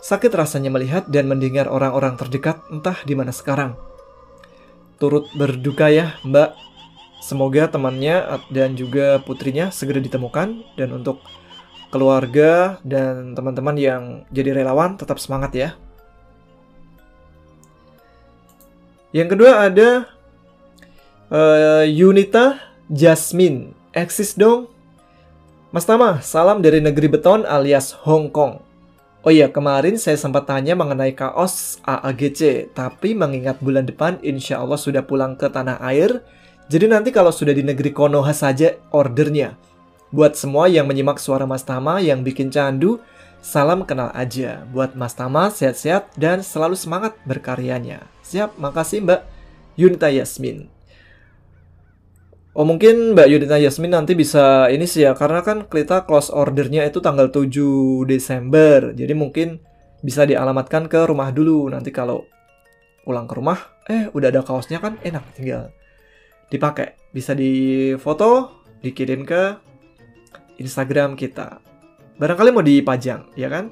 Sakit rasanya melihat dan mendengar orang-orang terdekat entah di mana sekarang. Turut berduka ya Mbak. Semoga temannya dan juga putrinya segera ditemukan. Dan untuk keluarga dan teman-teman yang jadi relawan, tetap semangat ya. Yang kedua ada Yunita Jasmine, eksis dong. Mas Tama, salam dari negeri beton alias Hong Kong. Oh iya, kemarin saya sempat tanya mengenai kaos AAGC, tapi mengingat bulan depan insya Allah sudah pulang ke tanah air, jadi nanti kalau sudah di negeri Konoha saja ordernya. Buat semua yang menyimak suara Mas Tama yang bikin candu, salam kenal aja. Buat Mas Tama sehat-sehat dan selalu semangat berkaryanya. Siap, makasih Mbak Yunita Yasmin. Oh mungkin Mbak Yunita Yasmin nanti bisa ini sih ya, karena kan kita close ordernya itu tanggal 7 Desember. Jadi mungkin bisa dialamatkan ke rumah dulu. Nanti kalau pulang ke rumah, udah ada kaosnya kan enak, tinggal dipakai. Bisa difoto, dikirim ke Instagram kita. Barangkali mau dipajang, ya kan?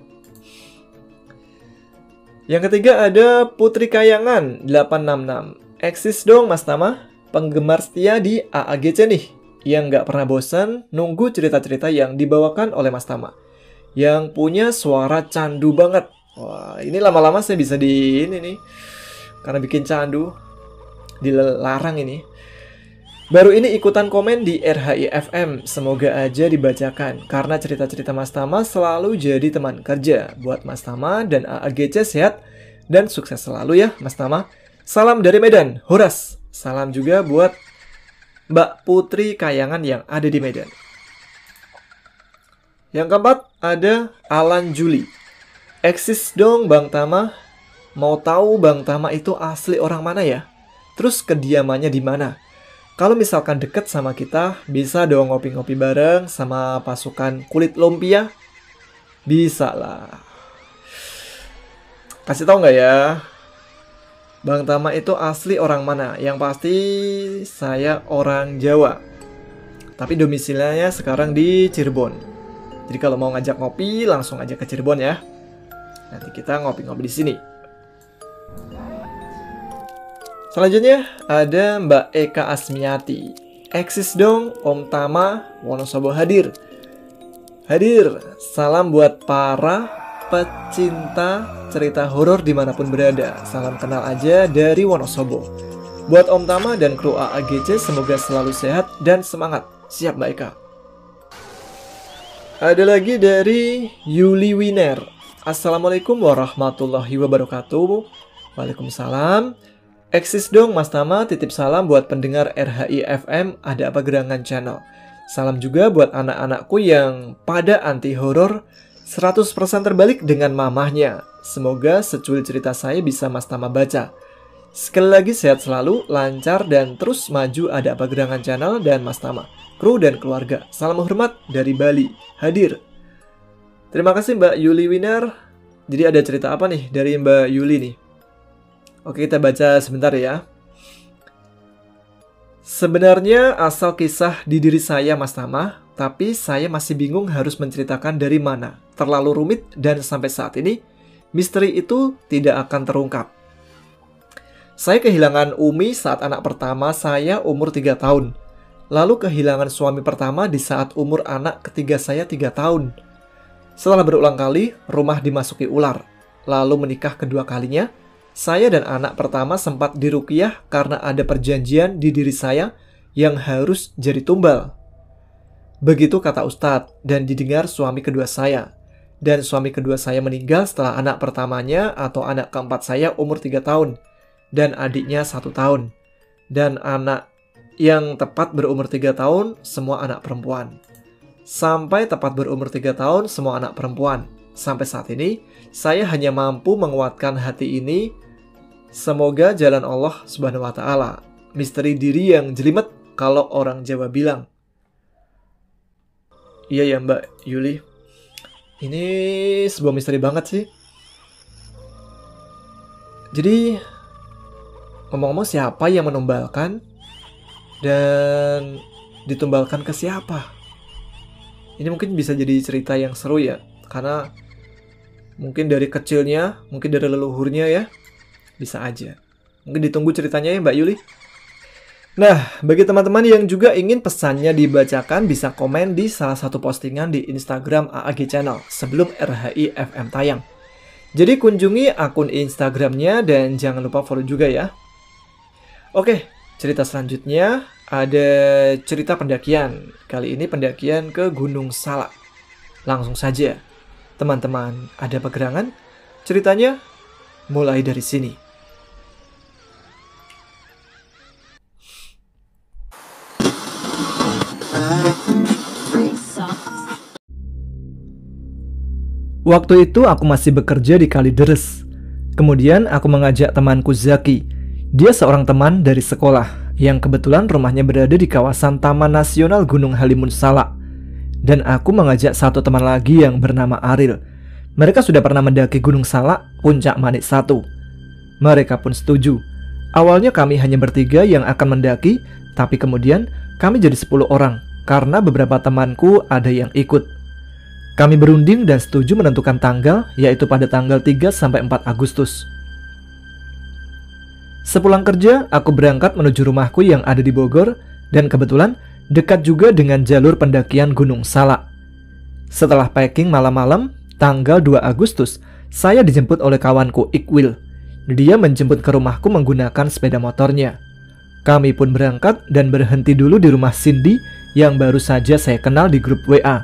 Yang ketiga ada Putri Kayangan 866. Eksis dong Mas Tama. Penggemar setia di AAGC nih, yang nggak pernah bosan nunggu cerita-cerita yang dibawakan oleh Mas Tama, yang punya suara candu banget. Wah, ini lama-lama saya bisa ini nih, karena bikin candu, dilarang ini. Baru ini ikutan komen di RHI FM, semoga aja dibacakan, karena cerita-cerita Mas Tama selalu jadi teman kerja. Buat Mas Tama dan AAGC sehat dan sukses selalu ya Mas Tama. Salam dari Medan, Horas. Salam juga buat Mbak Putri Kayangan yang ada di Medan. Yang keempat ada Alan Juli. Eksis dong Bang Tama. Mau tahu Bang Tama itu asli orang mana ya? Terus kediamannya di mana? Kalau misalkan deket sama kita, bisa dong ngopi-ngopi bareng sama pasukan kulit lumpia? Bisa lah. Kasih tahu nggak ya? Bang Tama itu asli orang mana? Yang pasti saya orang Jawa. Tapi domisilinya sekarang di Cirebon. Jadi kalau mau ngajak ngopi, langsung aja ke Cirebon ya. Nanti kita ngopi-ngopi di sini. Selanjutnya ada Mbak Eka Asmiati. Eksis dong Om Tama, Wonosobo hadir. Hadir, salam buat para pecinta cerita horor dimanapun berada. Salam kenal aja dari Wonosobo. Buat Om Tama dan kru AAGC semoga selalu sehat dan semangat. Siap Mbak Eka. Ada lagi dari Yuli Winer. Assalamualaikum warahmatullahi wabarakatuh. Waalaikumsalam. Eksis dong Mas Tama, titip salam buat pendengar RHI FM Ada Apa Gerangan Channel. Salam juga buat anak-anakku yang pada anti horor 100% terbalik dengan mamahnya. Semoga secuil cerita saya bisa Mas Tama baca. Sekali lagi sehat selalu, lancar dan terus maju Ada Apa Gerangan Channel dan Mas Tama, kru dan keluarga. Salam hormat dari Bali. Hadir. Terima kasih Mbak Yuli Winer. Jadi ada cerita apa nih dari Mbak Yuli nih? Oke, kita baca sebentar ya. Sebenarnya asal kisah di diri saya Mas Tama, tapi saya masih bingung harus menceritakan dari mana. Terlalu rumit dan sampai saat ini, misteri itu tidak akan terungkap. Saya kehilangan Umi saat anak pertama saya umur 3 tahun. Lalu kehilangan suami pertama di saat umur anak ketiga saya 3 tahun. Setelah berulang kali, rumah dimasuki ular. Lalu menikah kedua kalinya, saya dan anak pertama sempat diruqyah karena ada perjanjian di diri saya yang harus jadi tumbal. Begitu kata Ustadz, dan didengar suami kedua saya. Dan suami kedua saya meninggal setelah anak pertamanya atau anak keempat saya umur 3 tahun. Dan adiknya 1 tahun. Dan anak yang tepat berumur 3 tahun, semua anak perempuan. Sampai tepat berumur 3 tahun, semua anak perempuan. Sampai saat ini, saya hanya mampu menguatkan hati ini. Semoga jalan Allah Subhanahu wa Ta'ala. Misteri diri yang jelimet kalau orang Jawa bilang. Iya ya Mbak Yuli. Ini sebuah misteri banget sih. Jadi ngomong-ngomong siapa yang menumbalkan dan ditumbalkan ke siapa? Ini mungkin bisa jadi cerita yang seru ya. Karena mungkin dari kecilnya, mungkin dari leluhurnya ya. Bisa aja. Mungkin ditunggu ceritanya ya Mbak Yuli. Nah, bagi teman-teman yang juga ingin pesannya dibacakan, bisa komen di salah satu postingan di Instagram AAG Channel sebelum RHI FM tayang. Jadi kunjungi akun Instagramnya dan jangan lupa follow juga ya. Oke, cerita selanjutnya ada cerita pendakian. Kali ini pendakian ke Gunung Salak. Langsung saja, teman-teman ada pegerangan? Ceritanya mulai dari sini. Waktu itu aku masih bekerja di Kalideres. Kemudian aku mengajak temanku Zaki. Dia seorang teman dari sekolah yang kebetulan rumahnya berada di kawasan Taman Nasional Gunung Halimun Salak. Dan aku mengajak satu teman lagi yang bernama Aril. Mereka sudah pernah mendaki Gunung Salak, Puncak Manik 1. Mereka pun setuju. Awalnya kami hanya bertiga yang akan mendaki, tapi kemudian kami jadi 10 orang karena beberapa temanku ada yang ikut. Kami berunding dan setuju menentukan tanggal, yaitu pada tanggal 3-4 Agustus. Sepulang kerja, aku berangkat menuju rumahku yang ada di Bogor, dan kebetulan dekat juga dengan jalur pendakian Gunung Salak. Setelah packing malam-malam, tanggal 2 Agustus, saya dijemput oleh kawanku Iqwil. Dia menjemput ke rumahku menggunakan sepeda motornya. Kami pun berangkat dan berhenti dulu di rumah Cindy yang baru saja saya kenal di grup WA.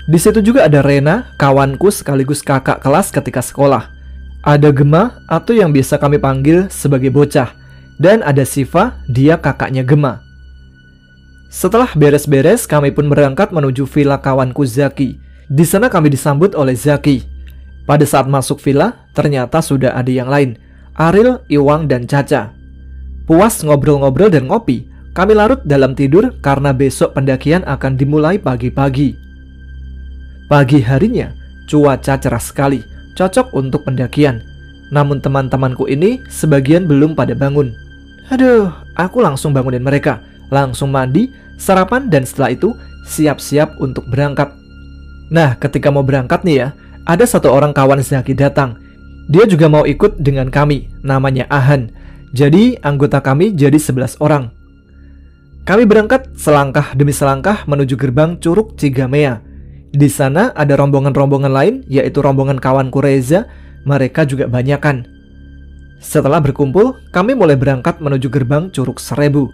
Di situ juga ada Rena, kawanku sekaligus kakak kelas ketika sekolah. Ada Gema atau yang biasa kami panggil sebagai Bocah. Dan ada Siva, dia kakaknya Gema. Setelah beres-beres, kami pun berangkat menuju villa kawanku Zaki. Di sana kami disambut oleh Zaki. Pada saat masuk villa, ternyata sudah ada yang lain. Aril, Iwang, dan Caca. Puas ngobrol-ngobrol dan ngopi, kami larut dalam tidur karena besok pendakian akan dimulai pagi-pagi. Pagi harinya, cuaca cerah sekali, cocok untuk pendakian. Namun teman-temanku ini sebagian belum pada bangun. Aduh, aku langsung bangunin mereka. Langsung mandi, sarapan, dan setelah itu siap-siap untuk berangkat. Nah, ketika mau berangkat nih ya, ada satu orang kawan Zaki datang. Dia juga mau ikut dengan kami, namanya Ahan. Jadi anggota kami jadi 11 orang. Kami berangkat selangkah demi selangkah menuju gerbang Curug Cigamea. Di sana ada rombongan-rombongan lain, yaitu rombongan kawanku Reza. Mereka juga banyakan. Setelah berkumpul, kami mulai berangkat menuju gerbang Curug Serebu.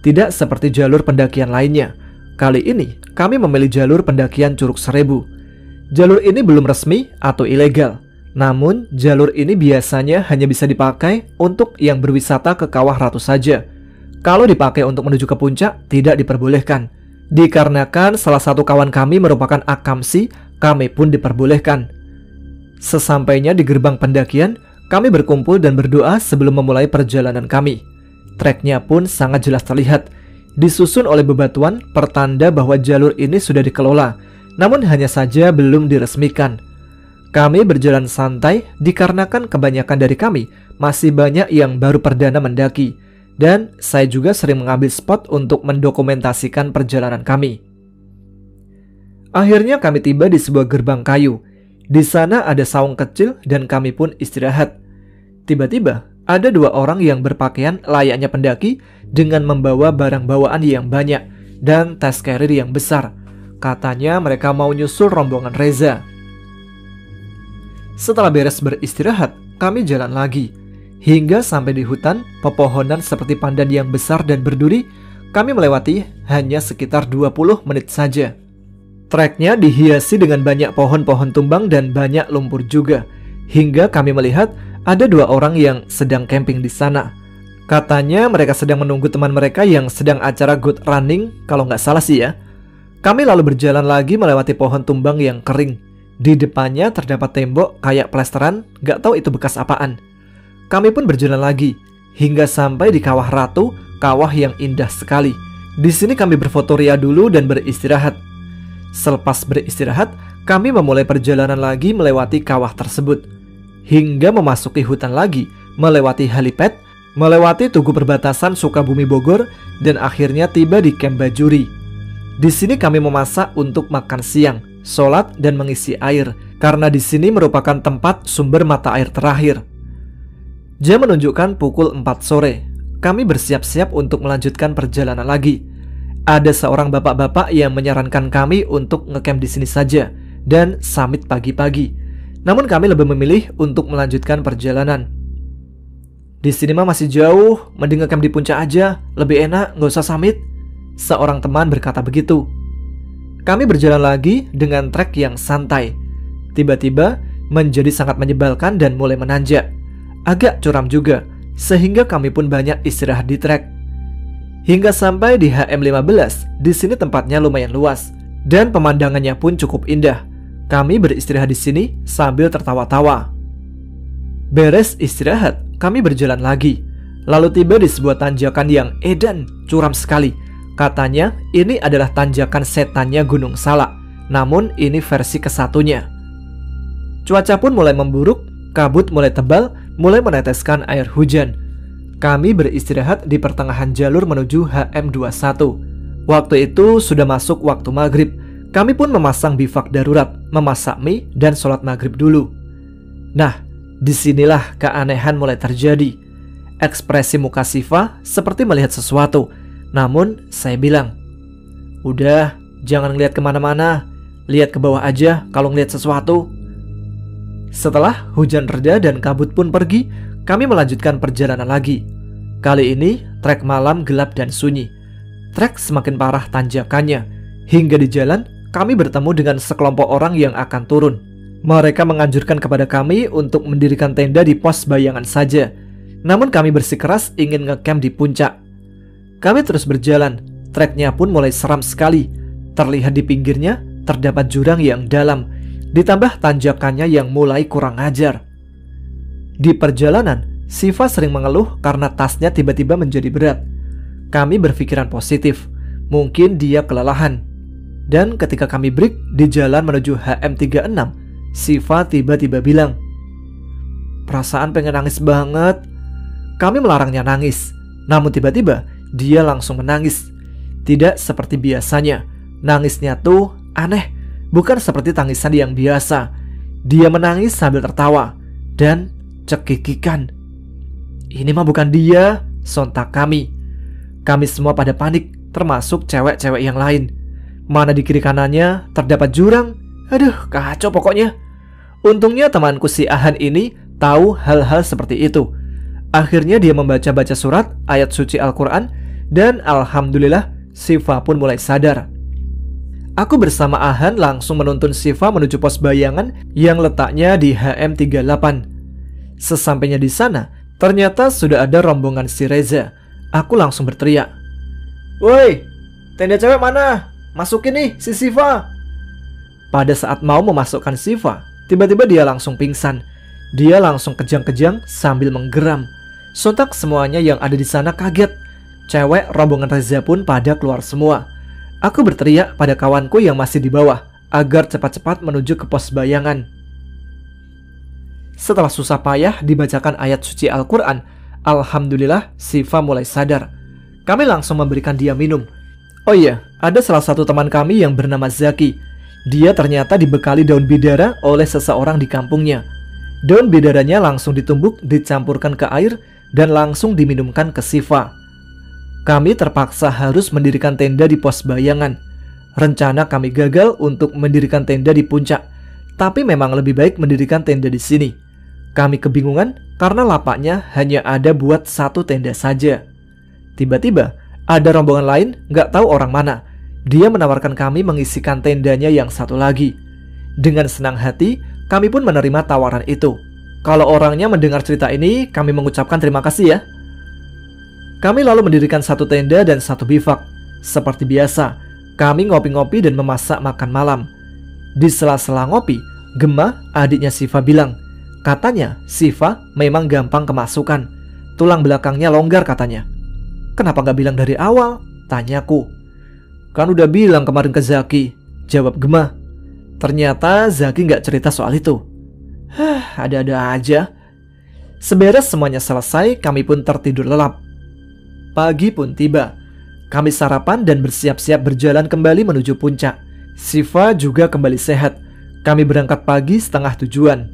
Tidak seperti jalur pendakian lainnya. Kali ini, kami memilih jalur pendakian Curug Serebu. Jalur ini belum resmi atau ilegal. Namun, jalur ini biasanya hanya bisa dipakai untuk yang berwisata ke Kawah Ratu saja. Kalau dipakai untuk menuju ke puncak, tidak diperbolehkan. Dikarenakan salah satu kawan kami merupakan akamsi, kami pun diperbolehkan. Sesampainya di gerbang pendakian, kami berkumpul dan berdoa sebelum memulai perjalanan kami. Treknya pun sangat jelas terlihat, disusun oleh bebatuan pertanda bahwa jalur ini sudah dikelola, namun hanya saja belum diresmikan. Kami berjalan santai dikarenakan kebanyakan dari kami masih banyak yang baru perdana mendaki. Dan saya juga sering mengambil spot untuk mendokumentasikan perjalanan kami. Akhirnya kami tiba di sebuah gerbang kayu. Di sana ada saung kecil dan kami pun istirahat. Tiba-tiba ada 2 orang yang berpakaian layaknya pendaki dengan membawa barang bawaan yang banyak dan tas carrier yang besar. Katanya mereka mau nyusul rombongan Reza. Setelah beres beristirahat, kami jalan lagi. Hingga sampai di hutan, pepohonan seperti pandan yang besar dan berduri, kami melewati hanya sekitar 20 menit saja. Treknya dihiasi dengan banyak pohon-pohon tumbang dan banyak lumpur juga. Hingga kami melihat ada 2 orang yang sedang camping di sana. Katanya mereka sedang menunggu teman mereka yang sedang acara good running, kalau nggak salah sih ya. Kami lalu berjalan lagi melewati pohon tumbang yang kering. Di depannya terdapat tembok kayak plesteran, nggak tahu itu bekas apaan. Kami pun berjalan lagi, hingga sampai di Kawah Ratu, kawah yang indah sekali. Di sini kami berfoto ria dulu dan beristirahat. Selepas beristirahat, kami memulai perjalanan lagi melewati kawah tersebut. Hingga memasuki hutan lagi, melewati helipad, melewati tugu perbatasan Sukabumi Bogor, dan akhirnya tiba di Camp Bajuri. Di sini kami memasak untuk makan siang, sholat, dan mengisi air, karena di sini merupakan tempat sumber mata air terakhir. Jam menunjukkan pukul 4 sore. Kami bersiap-siap untuk melanjutkan perjalanan lagi. Ada seorang bapak-bapak yang menyarankan kami untuk ngecamp di sini saja dan summit pagi-pagi. Namun kami lebih memilih untuk melanjutkan perjalanan. Di sini mah masih jauh, mending ngecamp di puncak aja, lebih enak, nggak usah summit. Seorang teman berkata begitu. Kami berjalan lagi dengan trek yang santai. Tiba-tiba menjadi sangat menyebalkan dan mulai menanjak. Agak curam juga, sehingga kami pun banyak istirahat di trek. Hingga sampai di HM15, di sini tempatnya lumayan luas dan pemandangannya pun cukup indah. Kami beristirahat di sini sambil tertawa-tawa. Beres istirahat, kami berjalan lagi. Lalu tiba di sebuah tanjakan yang edan, curam sekali. Katanya ini adalah tanjakan setannya Gunung Salak. Namun ini versi kesatunya. Cuaca pun mulai memburuk, kabut mulai tebal, mulai meneteskan air hujan. Kami beristirahat di pertengahan jalur menuju HM21. Waktu itu sudah masuk waktu maghrib. Kami pun memasang bivak darurat, memasak mie, dan sholat maghrib dulu. Nah, disinilah keanehan mulai terjadi. Ekspresi muka Siva seperti melihat sesuatu. Namun saya bilang, udah, jangan ngeliat kemana-mana. Lihat ke bawah aja kalau ngeliat sesuatu. Setelah hujan reda dan kabut pun pergi, kami melanjutkan perjalanan lagi. Kali ini trek malam gelap dan sunyi. Trek semakin parah tanjakannya. Hingga di jalan kami bertemu dengan sekelompok orang yang akan turun. Mereka menganjurkan kepada kami untuk mendirikan tenda di pos bayangan saja. Namun kami bersikeras ingin ngecamp di puncak. Kami terus berjalan. Treknya pun mulai seram sekali. Terlihat di pinggirnya terdapat jurang yang dalam, ditambah tanjakannya yang mulai kurang ajar. Di perjalanan, Siva sering mengeluh karena tasnya tiba-tiba menjadi berat. Kami berpikiran positif, mungkin dia kelelahan. Dan ketika kami break di jalan menuju HM36, Siva tiba-tiba bilang, "Perasaan pengen nangis banget." Kami melarangnya nangis, namun tiba-tiba dia langsung menangis. Tidak seperti biasanya, nangisnya tuh aneh, bukan seperti tangisan yang biasa. Dia menangis sambil tertawa dan cekikikan. Ini mah bukan dia, sontak kami. Kami semua pada panik, termasuk cewek-cewek yang lain. Mana di kiri kanannya terdapat jurang. Aduh, kacau pokoknya. Untungnya temanku si Ahan ini tahu hal-hal seperti itu. Akhirnya dia membaca-baca surat ayat suci Al-Quran, dan alhamdulillah Siva pun mulai sadar. Aku bersama Ahan langsung menuntun Siva menuju pos bayangan yang letaknya di HM38. Sesampainya di sana, ternyata sudah ada rombongan si Reza. Aku langsung berteriak, "Woi, tenda cewek mana? Masukin nih si Siva." Pada saat mau memasukkan Siva, tiba-tiba dia langsung pingsan. Dia langsung kejang-kejang sambil menggeram. Sontak semuanya yang ada di sana kaget. Cewek rombongan Reza pun pada keluar semua. Aku berteriak pada kawanku yang masih di bawah agar cepat-cepat menuju ke pos bayangan. Setelah susah payah dibacakan ayat suci Al-Quran, alhamdulillah Siva mulai sadar. Kami langsung memberikan dia minum. Oh iya, ada salah satu teman kami yang bernama Zaki. Dia ternyata dibekali daun bidara oleh seseorang di kampungnya. Daun bidaranya langsung ditumbuk, dicampurkan ke air, dan langsung diminumkan ke Siva. Kami terpaksa harus mendirikan tenda di pos bayangan. Rencana kami gagal untuk mendirikan tenda di puncak, tapi memang lebih baik mendirikan tenda di sini. Kami kebingungan karena lapaknya hanya ada buat satu tenda saja. Tiba-tiba ada rombongan lain, gak tahu orang mana. Dia menawarkan kami mengisikan tendanya yang satu lagi. Dengan senang hati, kami pun menerima tawaran itu. Kalau orangnya mendengar cerita ini, kami mengucapkan terima kasih ya. Kami lalu mendirikan satu tenda dan satu bivak. Seperti biasa, kami ngopi-ngopi dan memasak makan malam. Di sela-sela ngopi, Gemma, adiknya Siva bilang, katanya Siva memang gampang kemasukan. Tulang belakangnya longgar katanya. Kenapa gak bilang dari awal? Tanyaku. Kan udah bilang kemarin ke Zaki, jawab Gemma. Ternyata Zaki gak cerita soal itu. Ada-ada aja. Seberes semuanya selesai, kami pun tertidur lelap. Pagi pun tiba. Kami sarapan dan bersiap-siap berjalan kembali menuju puncak. Siva juga kembali sehat. Kami berangkat pagi setengah tujuan.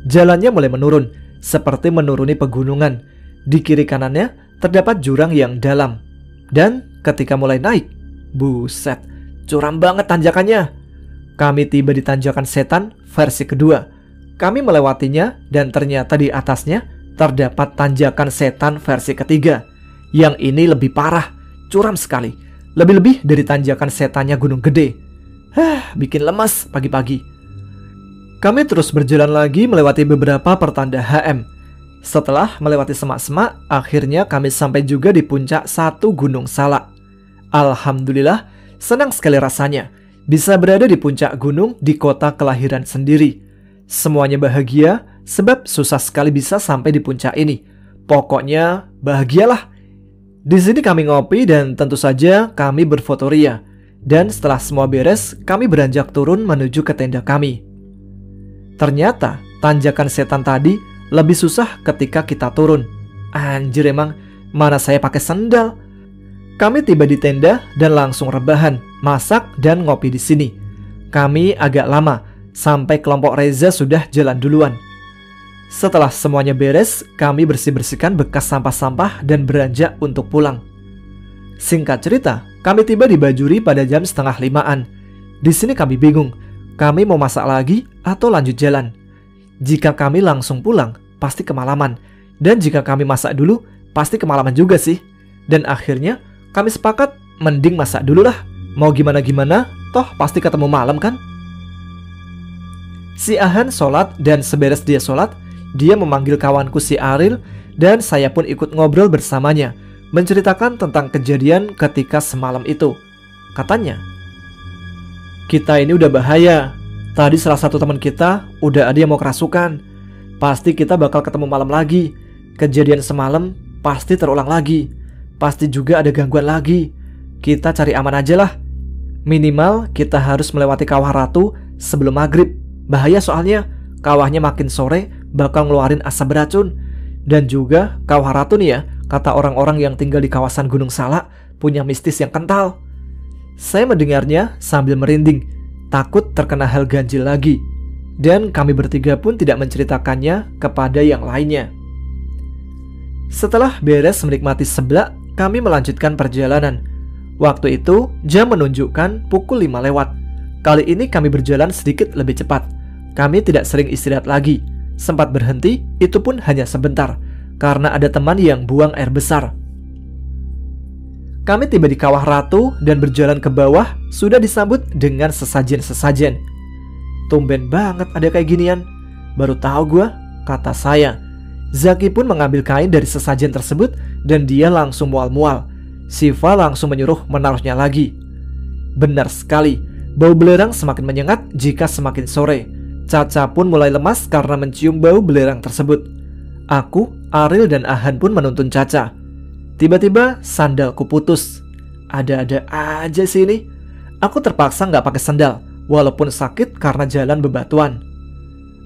Jalannya mulai menurun, seperti menuruni pegunungan. Di kiri kanannya terdapat jurang yang dalam. Dan ketika mulai naik, buset, curam banget tanjakannya. Kami tiba di tanjakan setan versi kedua. Kami melewatinya dan ternyata di atasnya terdapat tanjakan setan versi ketiga. Yang ini lebih parah, curam sekali. Lebih-lebih dari tanjakan setannya Gunung Gede. Bikin lemas pagi-pagi. Kami terus berjalan lagi melewati beberapa pertanda HM. Setelah melewati semak-semak, akhirnya kami sampai juga di puncak satu Gunung Salak. Alhamdulillah, senang sekali rasanya bisa berada di puncak gunung di kota kelahiran sendiri. Semuanya bahagia sebab susah sekali bisa sampai di puncak ini. Pokoknya bahagialah. Di sini kami ngopi dan tentu saja kami berfoto ria. Dan setelah semua beres, kami beranjak turun menuju ke tenda kami. Ternyata tanjakan setan tadi lebih susah ketika kita turun. Anjir emang, mana saya pakai sendal. Kami tiba di tenda dan langsung rebahan, masak dan ngopi di sini. Kami agak lama, sampai kelompok Reza sudah jalan duluan. Setelah semuanya beres, kami bersih-bersihkan bekas sampah-sampah dan beranjak untuk pulang. Singkat cerita, kami tiba di Bajuri pada jam 4:30-an. Di sini kami bingung, kami mau masak lagi atau lanjut jalan. Jika kami langsung pulang, pasti kemalaman. Dan jika kami masak dulu, pasti kemalaman juga sih. Dan akhirnya, kami sepakat mending masak dulu lah. Mau gimana-gimana, toh pasti ketemu malam kan? Si Ahan sholat dan seberes dia sholat, dia memanggil kawanku si Aril dan saya pun ikut ngobrol bersamanya, menceritakan tentang kejadian ketika semalam itu. Katanya, kita ini udah bahaya. Tadi salah satu teman kita udah ada yang mau kerasukan. Pasti kita bakal ketemu malam lagi. Kejadian semalam pasti terulang lagi. Pasti juga ada gangguan lagi. Kita cari aman aja lah. Minimal kita harus melewati Kawah Ratu sebelum maghrib. Bahaya soalnya, kawahnya makin sore bakal ngeluarin asap beracun. Dan juga Kawah Ratu nih ya, kata orang-orang yang tinggal di kawasan Gunung Salak, punya mistis yang kental. Saya mendengarnya sambil merinding, takut terkena hal ganjil lagi. Dan kami bertiga pun tidak menceritakannya kepada yang lainnya. Setelah beres menikmati seblak, kami melanjutkan perjalanan. Waktu itu jam menunjukkan pukul 5 lewat. Kali ini kami berjalan sedikit lebih cepat. Kami tidak sering istirahat lagi. Sempat berhenti, itu pun hanya sebentar, karena ada teman yang buang air besar. Kami tiba di Kawah Ratu dan berjalan ke bawah sudah disambut dengan sesajen-sesajen. Tumben banget ada kayak ginian. Baru tahu gua, kata saya. Zaki pun mengambil kain dari sesajen tersebut dan dia langsung mual-mual. Siva langsung menyuruh menaruhnya lagi. Benar sekali, bau belerang semakin menyengat jika semakin sore. Caca pun mulai lemas karena mencium bau belerang tersebut. Aku, Aril dan Ahan pun menuntun Caca. Tiba-tiba sandalku putus. Ada-ada aja sih ini. Aku terpaksa nggak pakai sandal, walaupun sakit karena jalan bebatuan.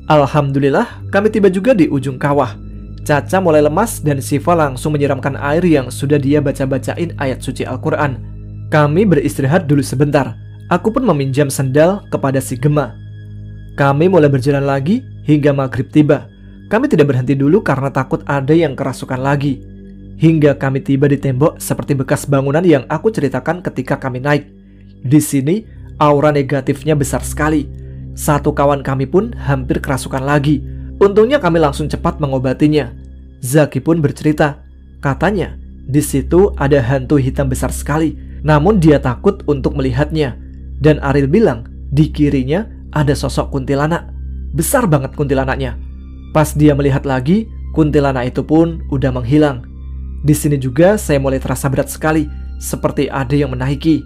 Alhamdulillah, kami tiba juga di ujung kawah. Caca mulai lemas dan Siva langsung menyiramkan air yang sudah dia baca-bacain ayat suci Al-Quran. Kami beristirahat dulu sebentar. Aku pun meminjam sandal kepada si Gema. Kami mulai berjalan lagi hingga maghrib tiba. Kami tidak berhenti dulu karena takut ada yang kerasukan lagi. Hingga kami tiba di tembok seperti bekas bangunan yang aku ceritakan ketika kami naik. Di sini aura negatifnya besar sekali. Satu kawan kami pun hampir kerasukan lagi. Untungnya kami langsung cepat mengobatinya. Zaki pun bercerita, katanya di situ ada hantu hitam besar sekali, namun dia takut untuk melihatnya. Dan Aril bilang di kirinya ada sosok kuntilanak. Besar banget kuntilanaknya. Pas dia melihat lagi, kuntilanak itu pun udah menghilang. Di sini juga saya mulai terasa berat sekali, seperti ada yang menaiki.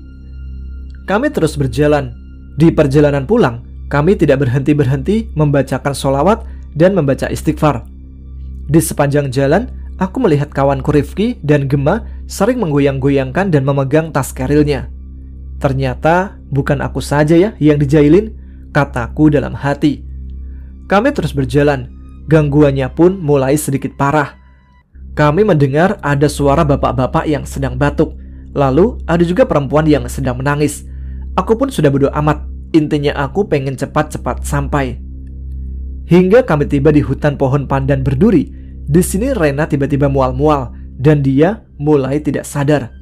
Kami terus berjalan. Di perjalanan pulang, kami tidak berhenti-berhenti membacakan sholawat dan membaca istighfar. Di sepanjang jalan, aku melihat kawanku Rifki dan Gema sering menggoyang-goyangkan dan memegang tas kerilnya. Ternyata bukan aku saja ya yang dijailin, kataku dalam hati. Kami terus berjalan, gangguannya pun mulai sedikit parah. Kami mendengar ada suara bapak-bapak yang sedang batuk. Lalu ada juga perempuan yang sedang menangis. Aku pun sudah bodo amat, intinya aku pengen cepat-cepat sampai. Hingga kami tiba di hutan pohon pandan berduri. Di sini Rena tiba-tiba mual-mual dan dia mulai tidak sadar.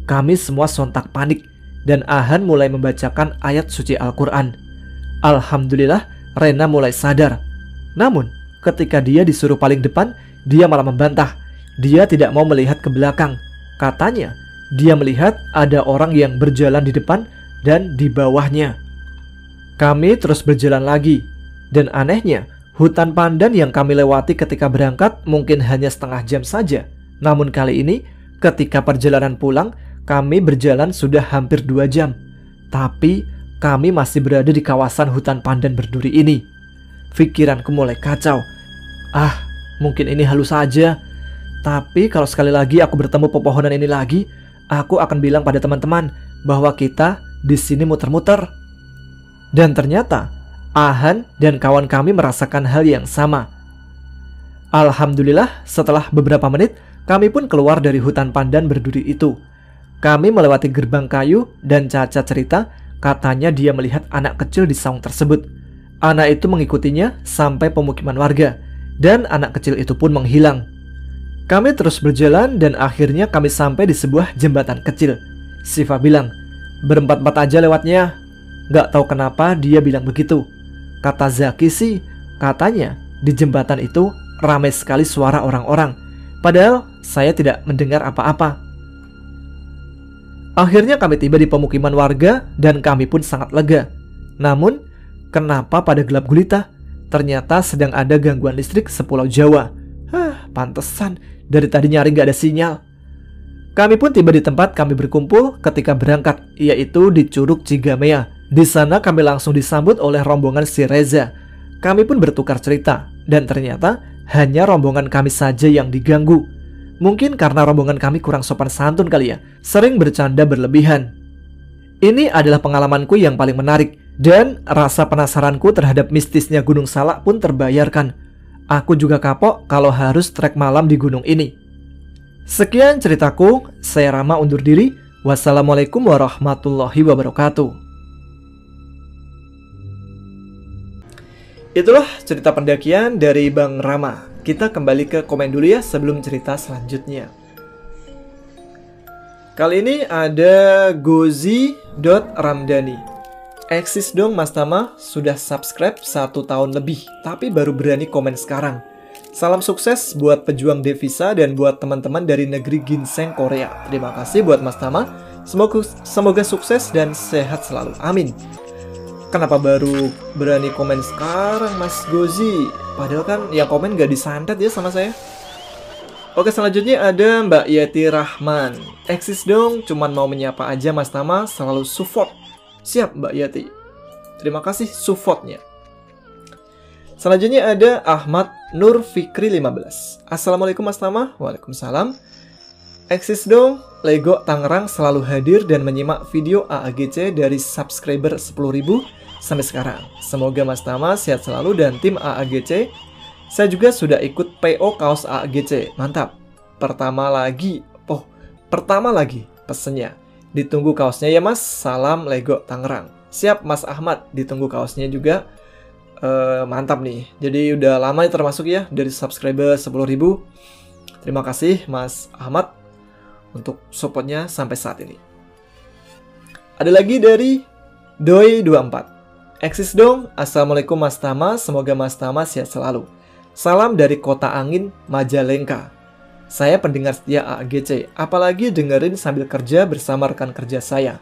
Kami semua sontak panik dan Ahan mulai membacakan ayat suci Al-Quran. Alhamdulillah Rena mulai sadar. Namun ketika dia disuruh paling depan, dia malah membantah. Dia tidak mau melihat ke belakang. Katanya, dia melihat ada orang yang berjalan di depan dan di bawahnya. Kami terus berjalan lagi. Dan anehnya, hutan pandan yang kami lewati ketika berangkat mungkin hanya setengah jam saja. Namun kali ini, ketika perjalanan pulang, kami berjalan sudah hampir 2 jam. Tapi, kami masih berada di kawasan hutan pandan berduri ini. Pikiranku mulai kacau. Mungkin ini halus saja. Tapi kalau sekali lagi aku bertemu pepohonan ini lagi, aku akan bilang pada teman-teman bahwa kita di sini muter-muter. Dan ternyata, Ahan dan kawan kami merasakan hal yang sama. Alhamdulillah, setelah beberapa menit, kami pun keluar dari hutan pandan berduri itu. Kami melewati gerbang kayu dan Caca cerita katanya dia melihat anak kecil di saung tersebut. Anak itu mengikutinya sampai pemukiman warga, dan anak kecil itu pun menghilang. Kami terus berjalan dan akhirnya kami sampai di sebuah jembatan kecil. Siva bilang, berempat-empat aja lewatnya. Gak tahu kenapa dia bilang begitu. Kata Zaki sih, katanya di jembatan itu ramai sekali suara orang-orang. Padahal saya tidak mendengar apa-apa. Akhirnya kami tiba di pemukiman warga dan kami pun sangat lega. Namun, kenapa pada gelap gulita? Ternyata sedang ada gangguan listrik sepulau Jawa. Pantesan dari tadi nyari gak ada sinyal. Kami pun tiba di tempat kami berkumpul ketika berangkat, yaitu di Curug Cigamea. Di sana kami langsung disambut oleh rombongan si Reza. Kami pun bertukar cerita, dan ternyata hanya rombongan kami saja yang diganggu. Mungkin karena rombongan kami kurang sopan santun kali ya, sering bercanda berlebihan. Ini adalah pengalamanku yang paling menarik, dan rasa penasaranku terhadap mistisnya Gunung Salak pun terbayarkan. Aku juga kapok kalau harus trek malam di gunung ini. Sekian ceritaku, saya Rama undur diri. Wassalamualaikum warahmatullahi wabarakatuh. Itulah cerita pendakian dari Bang Rama. Kita kembali ke komen dulu ya sebelum cerita selanjutnya. Kali ini ada Gozi.Ramdhani. Eksis dong Mas Tama, sudah subscribe 1 tahun lebih, tapi baru berani komen sekarang. Salam sukses buat pejuang devisa dan buat teman-teman dari negeri ginseng Korea. Terima kasih buat Mas Tama. Semoga sukses dan sehat selalu. Amin. Kenapa baru berani komen sekarang Mas Gozi? Padahal kan yang komen gak disantet ya sama saya. Oke, selanjutnya ada Mbak Yeti Rahman. Eksis dong, cuman mau menyapa aja Mas Tama, selalu support. Siap Mbak Yeti. Terima kasih supportnya. Selanjutnya ada Ahmad Nur Fikri 15. Assalamualaikum Mas Tama. Waalaikumsalam. Eksis dong, Lego Tangerang selalu hadir dan menyimak video AAGC dari subscriber 10.000 sampai sekarang. Semoga Mas Tama sehat selalu dan tim AAGC. Saya juga sudah ikut PO kaos AAGC. Mantap. Pertama lagi pesennya. Ditunggu kaosnya ya Mas. Salam Lego Tangerang. Siap Mas Ahmad, ditunggu kaosnya juga. Mantap nih. Jadi udah lama termasuk ya dari subscriber 10.000. Terima kasih Mas Ahmad untuk supportnya sampai saat ini. Ada lagi dari Doi24. Eksis dong. Assalamualaikum Mas Tama. Semoga Mas Tama sehat selalu. Salam dari Kota Angin, Majalengka. Saya pendengar setia AAGC, apalagi dengerin sambil kerja bersama rekan kerja saya.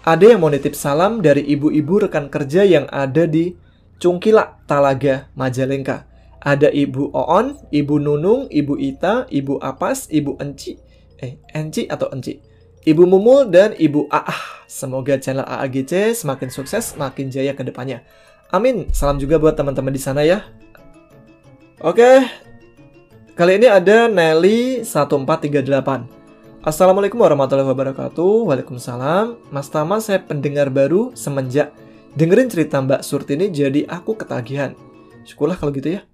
Ada yang mau nitip salam dari ibu-ibu rekan kerja yang ada di Cungkila, Talaga, Majalengka. Ada Ibu Oon, Ibu Nunung, Ibu Ita, Ibu Apas, Ibu Enci, Ibu Mumul, dan Ibu Aah. Semoga channel AAGC semakin sukses, makin jaya ke depannya. Amin. Salam juga buat teman-teman di sana ya. Oke. Kali ini ada Nelly 1438. Assalamualaikum warahmatullahi wabarakatuh. Waalaikumsalam. Mas Tama, saya pendengar baru semenjak dengerin cerita Mbak Surtini, jadi aku ketagihan. Syukurlah kalau gitu ya.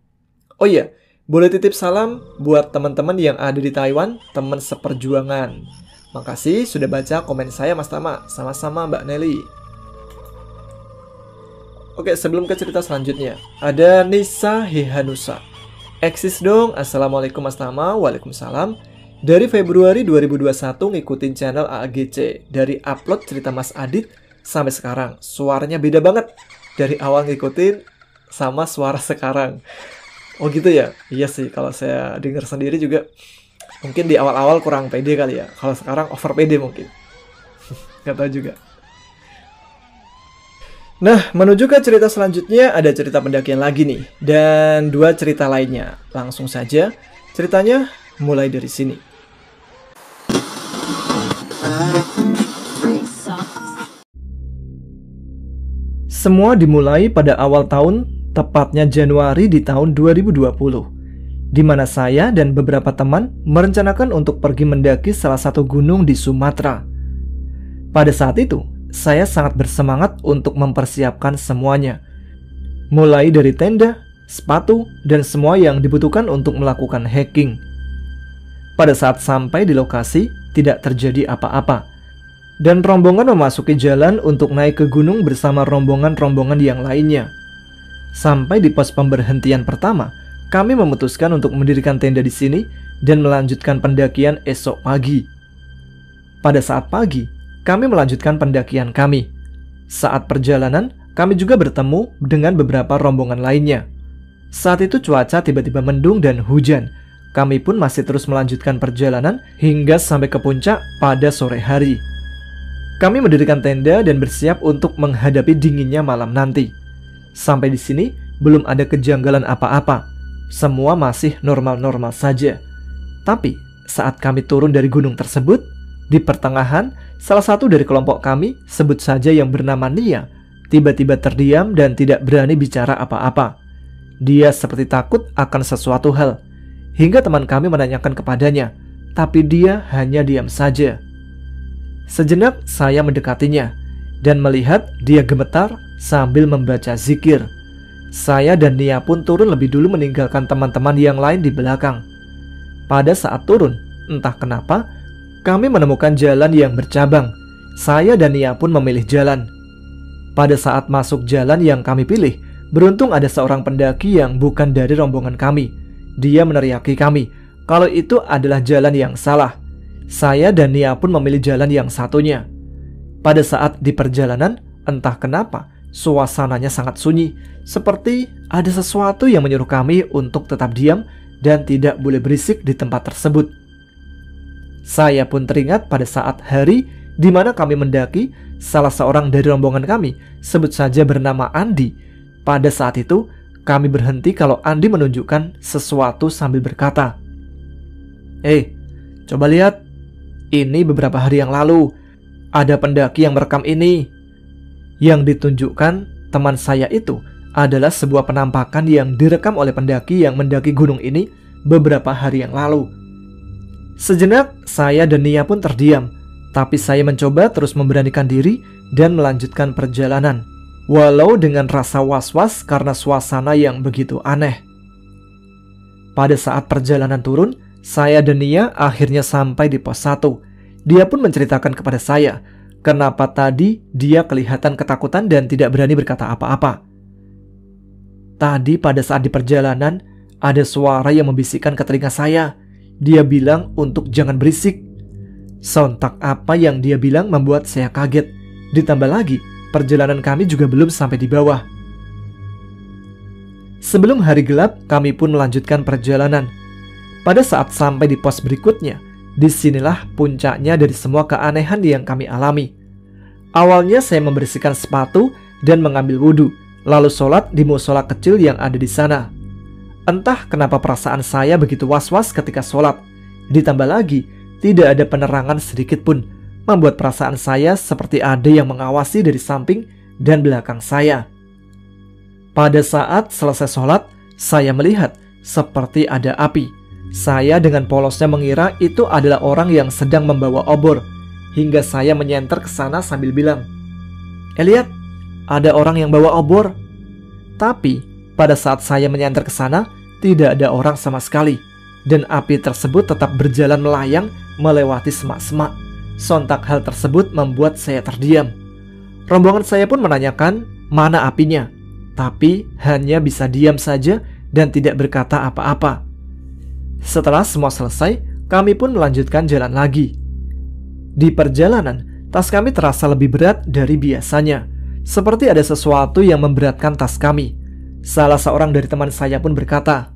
Oh iya, boleh titip salam buat teman-teman yang ada di Taiwan, teman seperjuangan. Makasih sudah baca komen saya Mas Tama. Sama-sama Mbak Nelly. Oke, sebelum ke cerita selanjutnya, ada Nisa Hehanusa. Eksis dong. Assalamualaikum Mas Tama. Waalaikumsalam. Dari Februari 2021 ngikutin channel AAGC. Dari upload cerita Mas Adit sampai sekarang. Suaranya beda banget. Dari awal ngikutin sama suara sekarang. Oh gitu ya? Iya sih, kalau saya dengar sendiri juga mungkin di awal-awal kurang pede kali ya. Kalau sekarang over pede mungkin. Gak tahu juga. Nah, menuju ke cerita selanjutnya ada cerita pendakian lagi nih. Dan 2 cerita lainnya. Langsung saja, ceritanya mulai dari sini. Semua dimulai pada awal tahun, tepatnya Januari di tahun 2020, di mana saya dan beberapa teman merencanakan untuk pergi mendaki salah satu gunung di Sumatera. Pada saat itu, saya sangat bersemangat untuk mempersiapkan semuanya, mulai dari tenda, sepatu, dan semua yang dibutuhkan untuk melakukan hiking. Pada saat sampai di lokasi, tidak terjadi apa-apa, dan rombongan memasuki jalan untuk naik ke gunung bersama rombongan-rombongan yang lainnya. Sampai di pos pemberhentian pertama, kami memutuskan untuk mendirikan tenda di sini dan melanjutkan pendakian esok pagi. Pada saat pagi, kami melanjutkan pendakian kami. Saat perjalanan, kami juga bertemu dengan beberapa rombongan lainnya. Saat itu cuaca tiba-tiba mendung dan hujan. Kami pun masih terus melanjutkan perjalanan hingga sampai ke puncak pada sore hari. Kami mendirikan tenda dan bersiap untuk menghadapi dinginnya malam nanti. Sampai di sini belum ada kejanggalan apa-apa. Semua masih normal-normal saja. Tapi saat kami turun dari gunung tersebut, di pertengahan, salah satu dari kelompok kami, sebut saja yang bernama Nia, tiba-tiba terdiam dan tidak berani bicara apa-apa. Dia seperti takut akan sesuatu hal, hingga teman kami menanyakan kepadanya, tapi dia hanya diam saja. Sejenak saya mendekatinya dan melihat dia gemetar sambil membaca zikir. Saya dan Nia pun turun lebih dulu meninggalkan teman-teman yang lain di belakang. Pada saat turun, entah kenapa, kami menemukan jalan yang bercabang. Saya dan Nia pun memilih jalan. Pada saat masuk jalan yang kami pilih, beruntung ada seorang pendaki yang bukan dari rombongan kami. Dia meneriaki kami kalau itu adalah jalan yang salah. Saya dan Nia pun memilih jalan yang satunya. Pada saat di perjalanan, entah kenapa, suasananya sangat sunyi, seperti ada sesuatu yang menyuruh kami untuk tetap diam dan tidak boleh berisik di tempat tersebut. Saya pun teringat pada saat hari di mana kami mendaki, salah seorang dari rombongan kami, sebut saja bernama Andi. Pada saat itu, kami berhenti kalau Andi menunjukkan sesuatu sambil berkata, coba lihat, ini beberapa hari yang lalu, ada pendaki yang merekam ini." Yang ditunjukkan teman saya itu adalah sebuah penampakan yang direkam oleh pendaki yang mendaki gunung ini beberapa hari yang lalu. Sejenak saya dan Nia pun terdiam, tapi saya mencoba terus memberanikan diri dan melanjutkan perjalanan, walau dengan rasa was-was karena suasana yang begitu aneh. Pada saat perjalanan turun, saya dan Nia akhirnya sampai di pos 1. Dia pun menceritakan kepada saya kenapa tadi dia kelihatan ketakutan dan tidak berani berkata apa-apa. Tadi pada saat di perjalanan, ada suara yang membisikkan ke telinga saya. Dia bilang untuk jangan berisik. Sontak apa yang dia bilang membuat saya kaget. Ditambah lagi, perjalanan kami juga belum sampai di bawah. Sebelum hari gelap, kami pun melanjutkan perjalanan. Pada saat sampai di pos berikutnya, disinilah puncaknya dari semua keanehan yang kami alami. Awalnya saya membersihkan sepatu dan mengambil wudhu, lalu sholat di musola kecil yang ada di sana. Entah kenapa perasaan saya begitu was-was ketika sholat. Ditambah lagi, tidak ada penerangan sedikit pun, membuat perasaan saya seperti ada yang mengawasi dari samping dan belakang saya. Pada saat selesai sholat, saya melihat seperti ada api. Saya dengan polosnya mengira itu adalah orang yang sedang membawa obor, hingga saya menyenter ke sana sambil bilang, "Lihat, ada orang yang bawa obor." Tapi pada saat saya menyenter ke sana, tidak ada orang sama sekali, dan api tersebut tetap berjalan melayang melewati semak-semak. Sontak hal tersebut membuat saya terdiam. Rombongan saya pun menanyakan mana apinya, tapi hanya bisa diam saja dan tidak berkata apa-apa. Setelah semua selesai, kami pun melanjutkan jalan lagi. Di perjalanan, tas kami terasa lebih berat dari biasanya, seperti ada sesuatu yang memberatkan tas kami. Salah seorang dari teman saya pun berkata,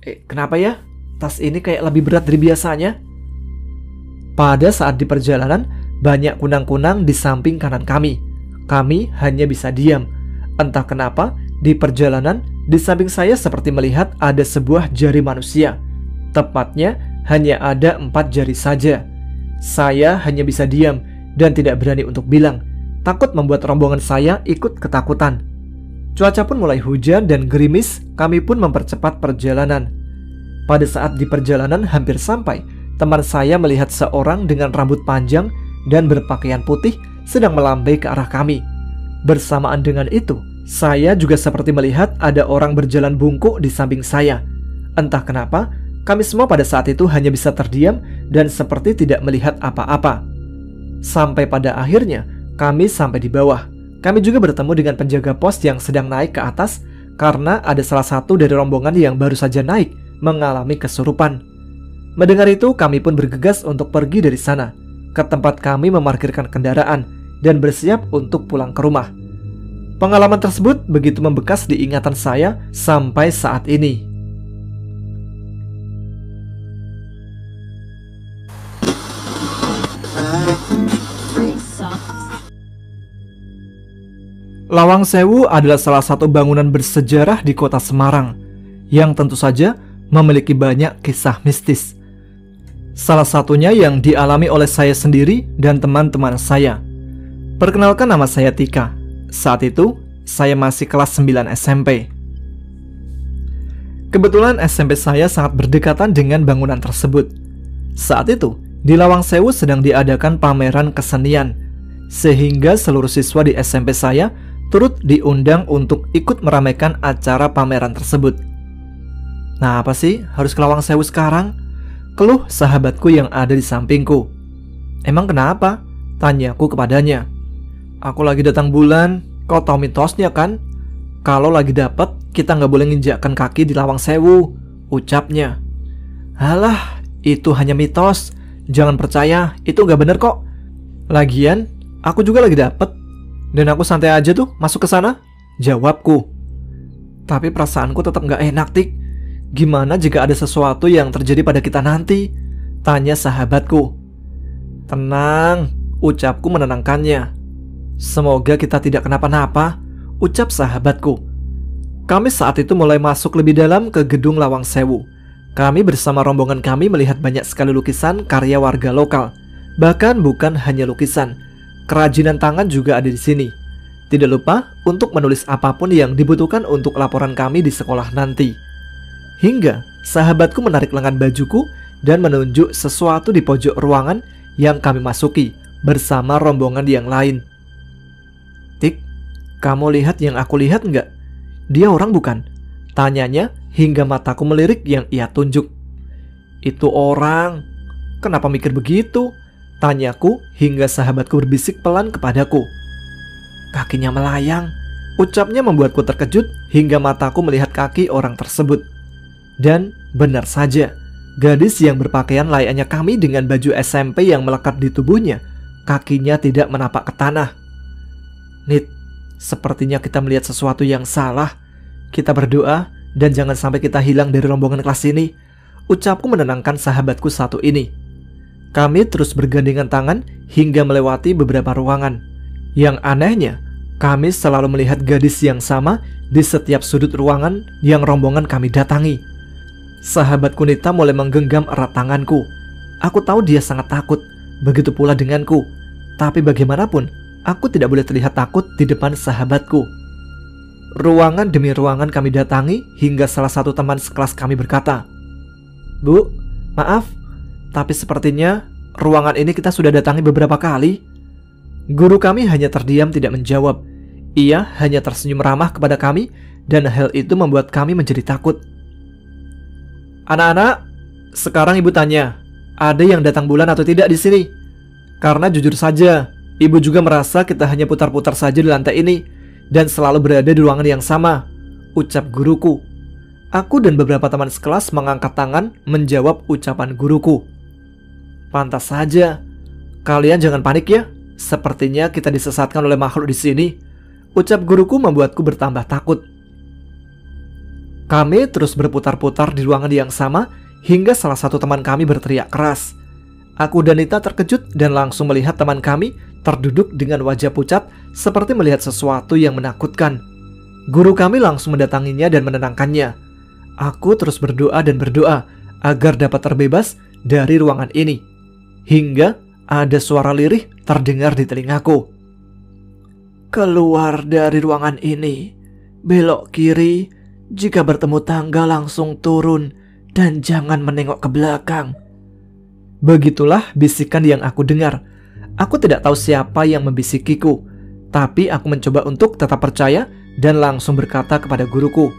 Kenapa ya? Tas ini kayak lebih berat dari biasanya." Pada saat di perjalanan, banyak kunang-kunang di samping kanan kami. Kami hanya bisa diam. Entah kenapa, di perjalanan, di samping saya seperti melihat ada sebuah jari manusia. Tepatnya, hanya ada 4 jari saja. Saya hanya bisa diam dan tidak berani untuk bilang. Takut membuat rombongan saya ikut ketakutan. Cuaca pun mulai hujan dan gerimis, kami pun mempercepat perjalanan. Pada saat di perjalanan hampir sampai, teman saya melihat seorang dengan rambut panjang dan berpakaian putih sedang melambai ke arah kami. Bersamaan dengan itu, saya juga seperti melihat ada orang berjalan bungkuk di samping saya. Entah kenapa, kami semua pada saat itu hanya bisa terdiam dan seperti tidak melihat apa-apa. Sampai pada akhirnya, kami sampai di bawah. Kami juga bertemu dengan penjaga pos yang sedang naik ke atas karena ada salah satu dari rombongan yang baru saja naik mengalami kesurupan. Mendengar itu, kami pun bergegas untuk pergi dari sana ke tempat kami memarkirkan kendaraan dan bersiap untuk pulang ke rumah. Pengalaman tersebut begitu membekas di ingatan saya sampai saat ini. Lawang Sewu adalah salah satu bangunan bersejarah di kota Semarang yang tentu saja memiliki banyak kisah mistis. Salah satunya yang dialami oleh saya sendiri dan teman-teman saya. Perkenalkan, nama saya Tika. Saat itu, saya masih kelas 9 SMP. Kebetulan SMP saya sangat berdekatan dengan bangunan tersebut. Saat itu, di Lawang Sewu sedang diadakan pameran kesenian, sehingga seluruh siswa di SMP saya turut diundang untuk ikut meramaikan acara pameran tersebut. "Nah, apa sih harus ke Lawang Sewu sekarang?" keluh sahabatku yang ada di sampingku. "Emang kenapa?" tanyaku kepadanya. "Aku lagi datang bulan, kau tahu mitosnya kan? Kalau lagi dapet, kita nggak boleh nginjakkan kaki di Lawang Sewu," ucapnya. "Halah, itu hanya mitos. Jangan percaya, itu nggak bener kok. Lagian, aku juga lagi dapet. Dan aku santai aja tuh masuk ke sana," jawabku. Tapi perasaanku tetap nggak enak, Tik. "Gimana jika ada sesuatu yang terjadi pada kita nanti?" tanya sahabatku. "Tenang," ucapku menenangkannya. "Semoga kita tidak kenapa-napa," ucap sahabatku. Kami saat itu mulai masuk lebih dalam ke gedung Lawang Sewu. Kami bersama rombongan kami melihat banyak sekali lukisan karya warga lokal. Bahkan bukan hanya lukisan, kerajinan tangan juga ada di sini. Tidak lupa untuk menulis apapun yang dibutuhkan untuk laporan kami di sekolah nanti. Hingga sahabatku menarik lengan bajuku dan menunjuk sesuatu di pojok ruangan yang kami masuki bersama rombongan yang lain. "Tik, kamu lihat yang aku lihat nggak? Dia orang bukan?" tanyanya hingga mataku melirik yang ia tunjuk. "Itu orang." "Kenapa mikir begitu?" tanyaku hingga sahabatku berbisik pelan kepadaku. "Kakinya melayang," ucapnya membuatku terkejut hingga mataku melihat kaki orang tersebut. Dan benar saja, gadis yang berpakaian layaknya kami dengan baju SMP yang melekat di tubuhnya, kakinya tidak menapak ke tanah. "Nit, sepertinya kita melihat sesuatu yang salah. Kita berdoa dan jangan sampai kita hilang dari rombongan kelas ini," ucapku menenangkan sahabatku satu ini. Kami terus bergandengan tangan hingga melewati beberapa ruangan. Yang anehnya, kami selalu melihat gadis yang sama di setiap sudut ruangan yang rombongan kami datangi. Sahabatku Nita mulai menggenggam erat tanganku. Aku tahu dia sangat takut, begitu pula denganku. Tapi bagaimanapun, aku tidak boleh terlihat takut di depan sahabatku. Ruangan demi ruangan kami datangi hingga salah satu teman sekelas kami berkata, "Bu, maaf, tapi sepertinya ruangan ini kita sudah datangi beberapa kali." Guru kami hanya terdiam tidak menjawab. Ia hanya tersenyum ramah kepada kami dan hal itu membuat kami menjadi takut. "Anak-anak, sekarang ibu tanya, ada yang datang bulan atau tidak di sini? Karena jujur saja, ibu juga merasa kita hanya putar-putar saja di lantai ini dan selalu berada di ruangan yang sama," ucap guruku. Aku dan beberapa teman sekelas mengangkat tangan menjawab ucapan guruku. "Pantas saja. Kalian jangan panik ya. Sepertinya kita disesatkan oleh makhluk di sini," ucap guruku membuatku bertambah takut. Kami terus berputar-putar di ruangan yang sama hingga salah satu teman kami berteriak keras. Aku dan Nita terkejut dan langsung melihat teman kami terduduk dengan wajah pucat seperti melihat sesuatu yang menakutkan. Guru kami langsung mendatanginya dan menenangkannya. Aku terus berdoa dan berdoa agar dapat terbebas dari ruangan ini. Hingga ada suara lirih terdengar di telingaku. Keluar dari ruangan ini, belok kiri, jika bertemu tangga langsung turun dan jangan menengok ke belakang. Begitulah bisikan yang aku dengar. Aku tidak tahu siapa yang membisikiku, tapi aku mencoba untuk tetap percaya dan langsung berkata kepada guruku.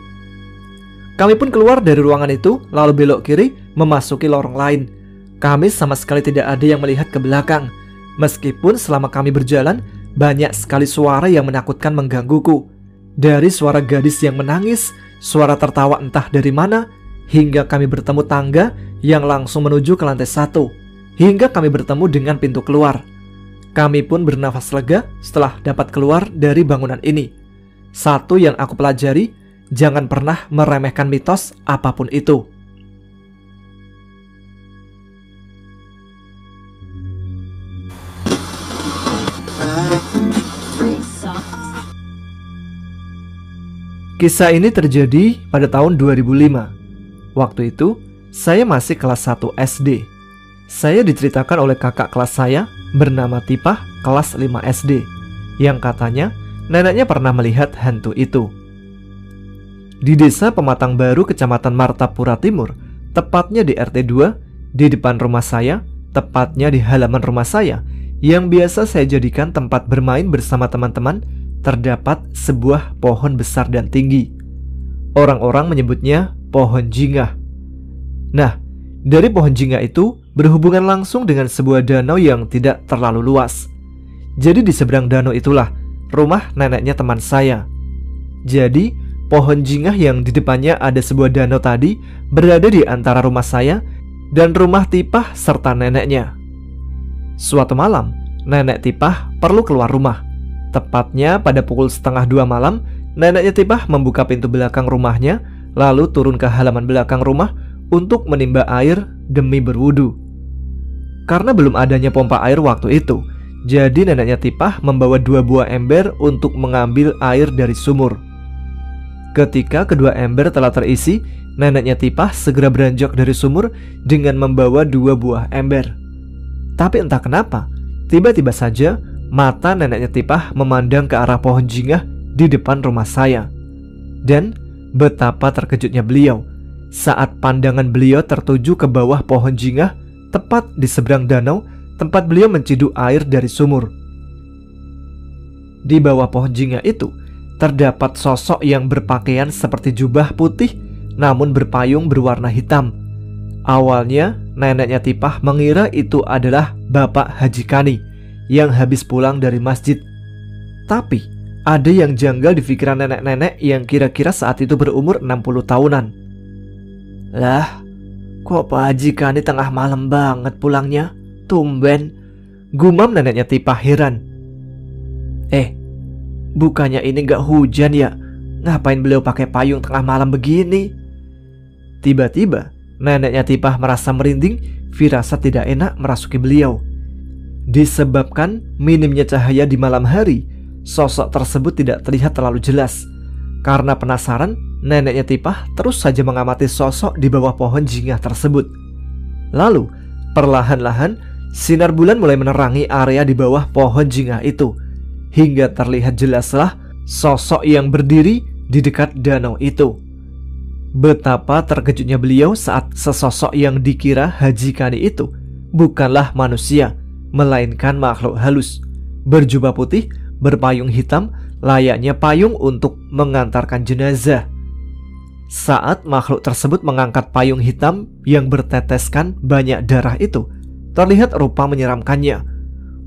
Kami pun keluar dari ruangan itu, lalu belok kiri memasuki lorong lain. Kami sama sekali tidak ada yang melihat ke belakang. Meskipun selama kami berjalan, banyak sekali suara yang menakutkan menggangguku. Dari suara gadis yang menangis, suara tertawa entah dari mana, hingga kami bertemu tangga yang langsung menuju ke lantai 1, hingga kami bertemu dengan pintu keluar. Kami pun bernafas lega setelah dapat keluar dari bangunan ini. Satu yang aku pelajari, jangan pernah meremehkan mitos apapun itu. Kisah ini terjadi pada tahun 2005. Waktu itu, saya masih kelas 1 SD. Saya diceritakan oleh kakak kelas saya bernama Tipah kelas 5 SD, yang katanya neneknya pernah melihat hantu itu. Di desa Pematang Baru, Kecamatan Martapura Timur, tepatnya di RT 2, di depan rumah saya, tepatnya di halaman rumah saya, yang biasa saya jadikan tempat bermain bersama teman-teman, terdapat sebuah pohon besar dan tinggi. Orang-orang menyebutnya pohon jingah. Nah, dari pohon jingah itu berhubungan langsung dengan sebuah danau yang tidak terlalu luas. Jadi di seberang danau itulah rumah neneknya teman saya. Jadi pohon jingah yang di depannya ada sebuah danau tadi berada di antara rumah saya dan rumah Tipah serta neneknya. Suatu malam, nenek Tipah perlu keluar rumah. Tepatnya pada pukul 1:30 malam, neneknya Tipah membuka pintu belakang rumahnya, lalu turun ke halaman belakang rumah untuk menimba air demi berwudu. Karena belum adanya pompa air waktu itu, jadi neneknya Tipah membawa 2 buah ember untuk mengambil air dari sumur. Ketika kedua ember telah terisi, neneknya Tipah segera beranjak dari sumur dengan membawa 2 buah ember. Tapi entah kenapa, tiba-tiba saja mata neneknya Tipah memandang ke arah pohon jingah di depan rumah saya. Dan betapa terkejutnya beliau saat pandangan beliau tertuju ke bawah pohon jingah, tepat di seberang danau tempat beliau menciduk air dari sumur. Di bawah pohon jingah itu terdapat sosok yang berpakaian seperti jubah putih namun berpayung berwarna hitam. Awalnya neneknya Tipah mengira itu adalah Bapak Haji Kani yang habis pulang dari masjid. Tapi ada yang janggal di pikiran nenek-nenek yang kira-kira saat itu berumur 60 tahunan. Lah, kok Pak Haji Kani tengah malam banget pulangnya? Tumben, gumam neneknya Tipah heran. Bukannya ini gak hujan ya? Ngapain beliau pakai payung tengah malam begini? Tiba-tiba neneknya Tipah merasa merinding, firasat tidak enak merasuki beliau. Disebabkan minimnya cahaya di malam hari, sosok tersebut tidak terlihat terlalu jelas. Karena penasaran, neneknya Tipah terus saja mengamati sosok di bawah pohon jingah tersebut. Lalu, perlahan-lahan, sinar bulan mulai menerangi area di bawah pohon jingah itu, hingga terlihat jelaslah sosok yang berdiri di dekat danau itu. Betapa terkejutnya beliau saat sesosok yang dikira Haji Kani itu bukanlah manusia, melainkan makhluk halus, berjubah putih, berpayung hitam, layaknya payung untuk mengantarkan jenazah. Saat makhluk tersebut mengangkat payung hitam yang berteteskan banyak darah itu, terlihat rupa menyeramkannya.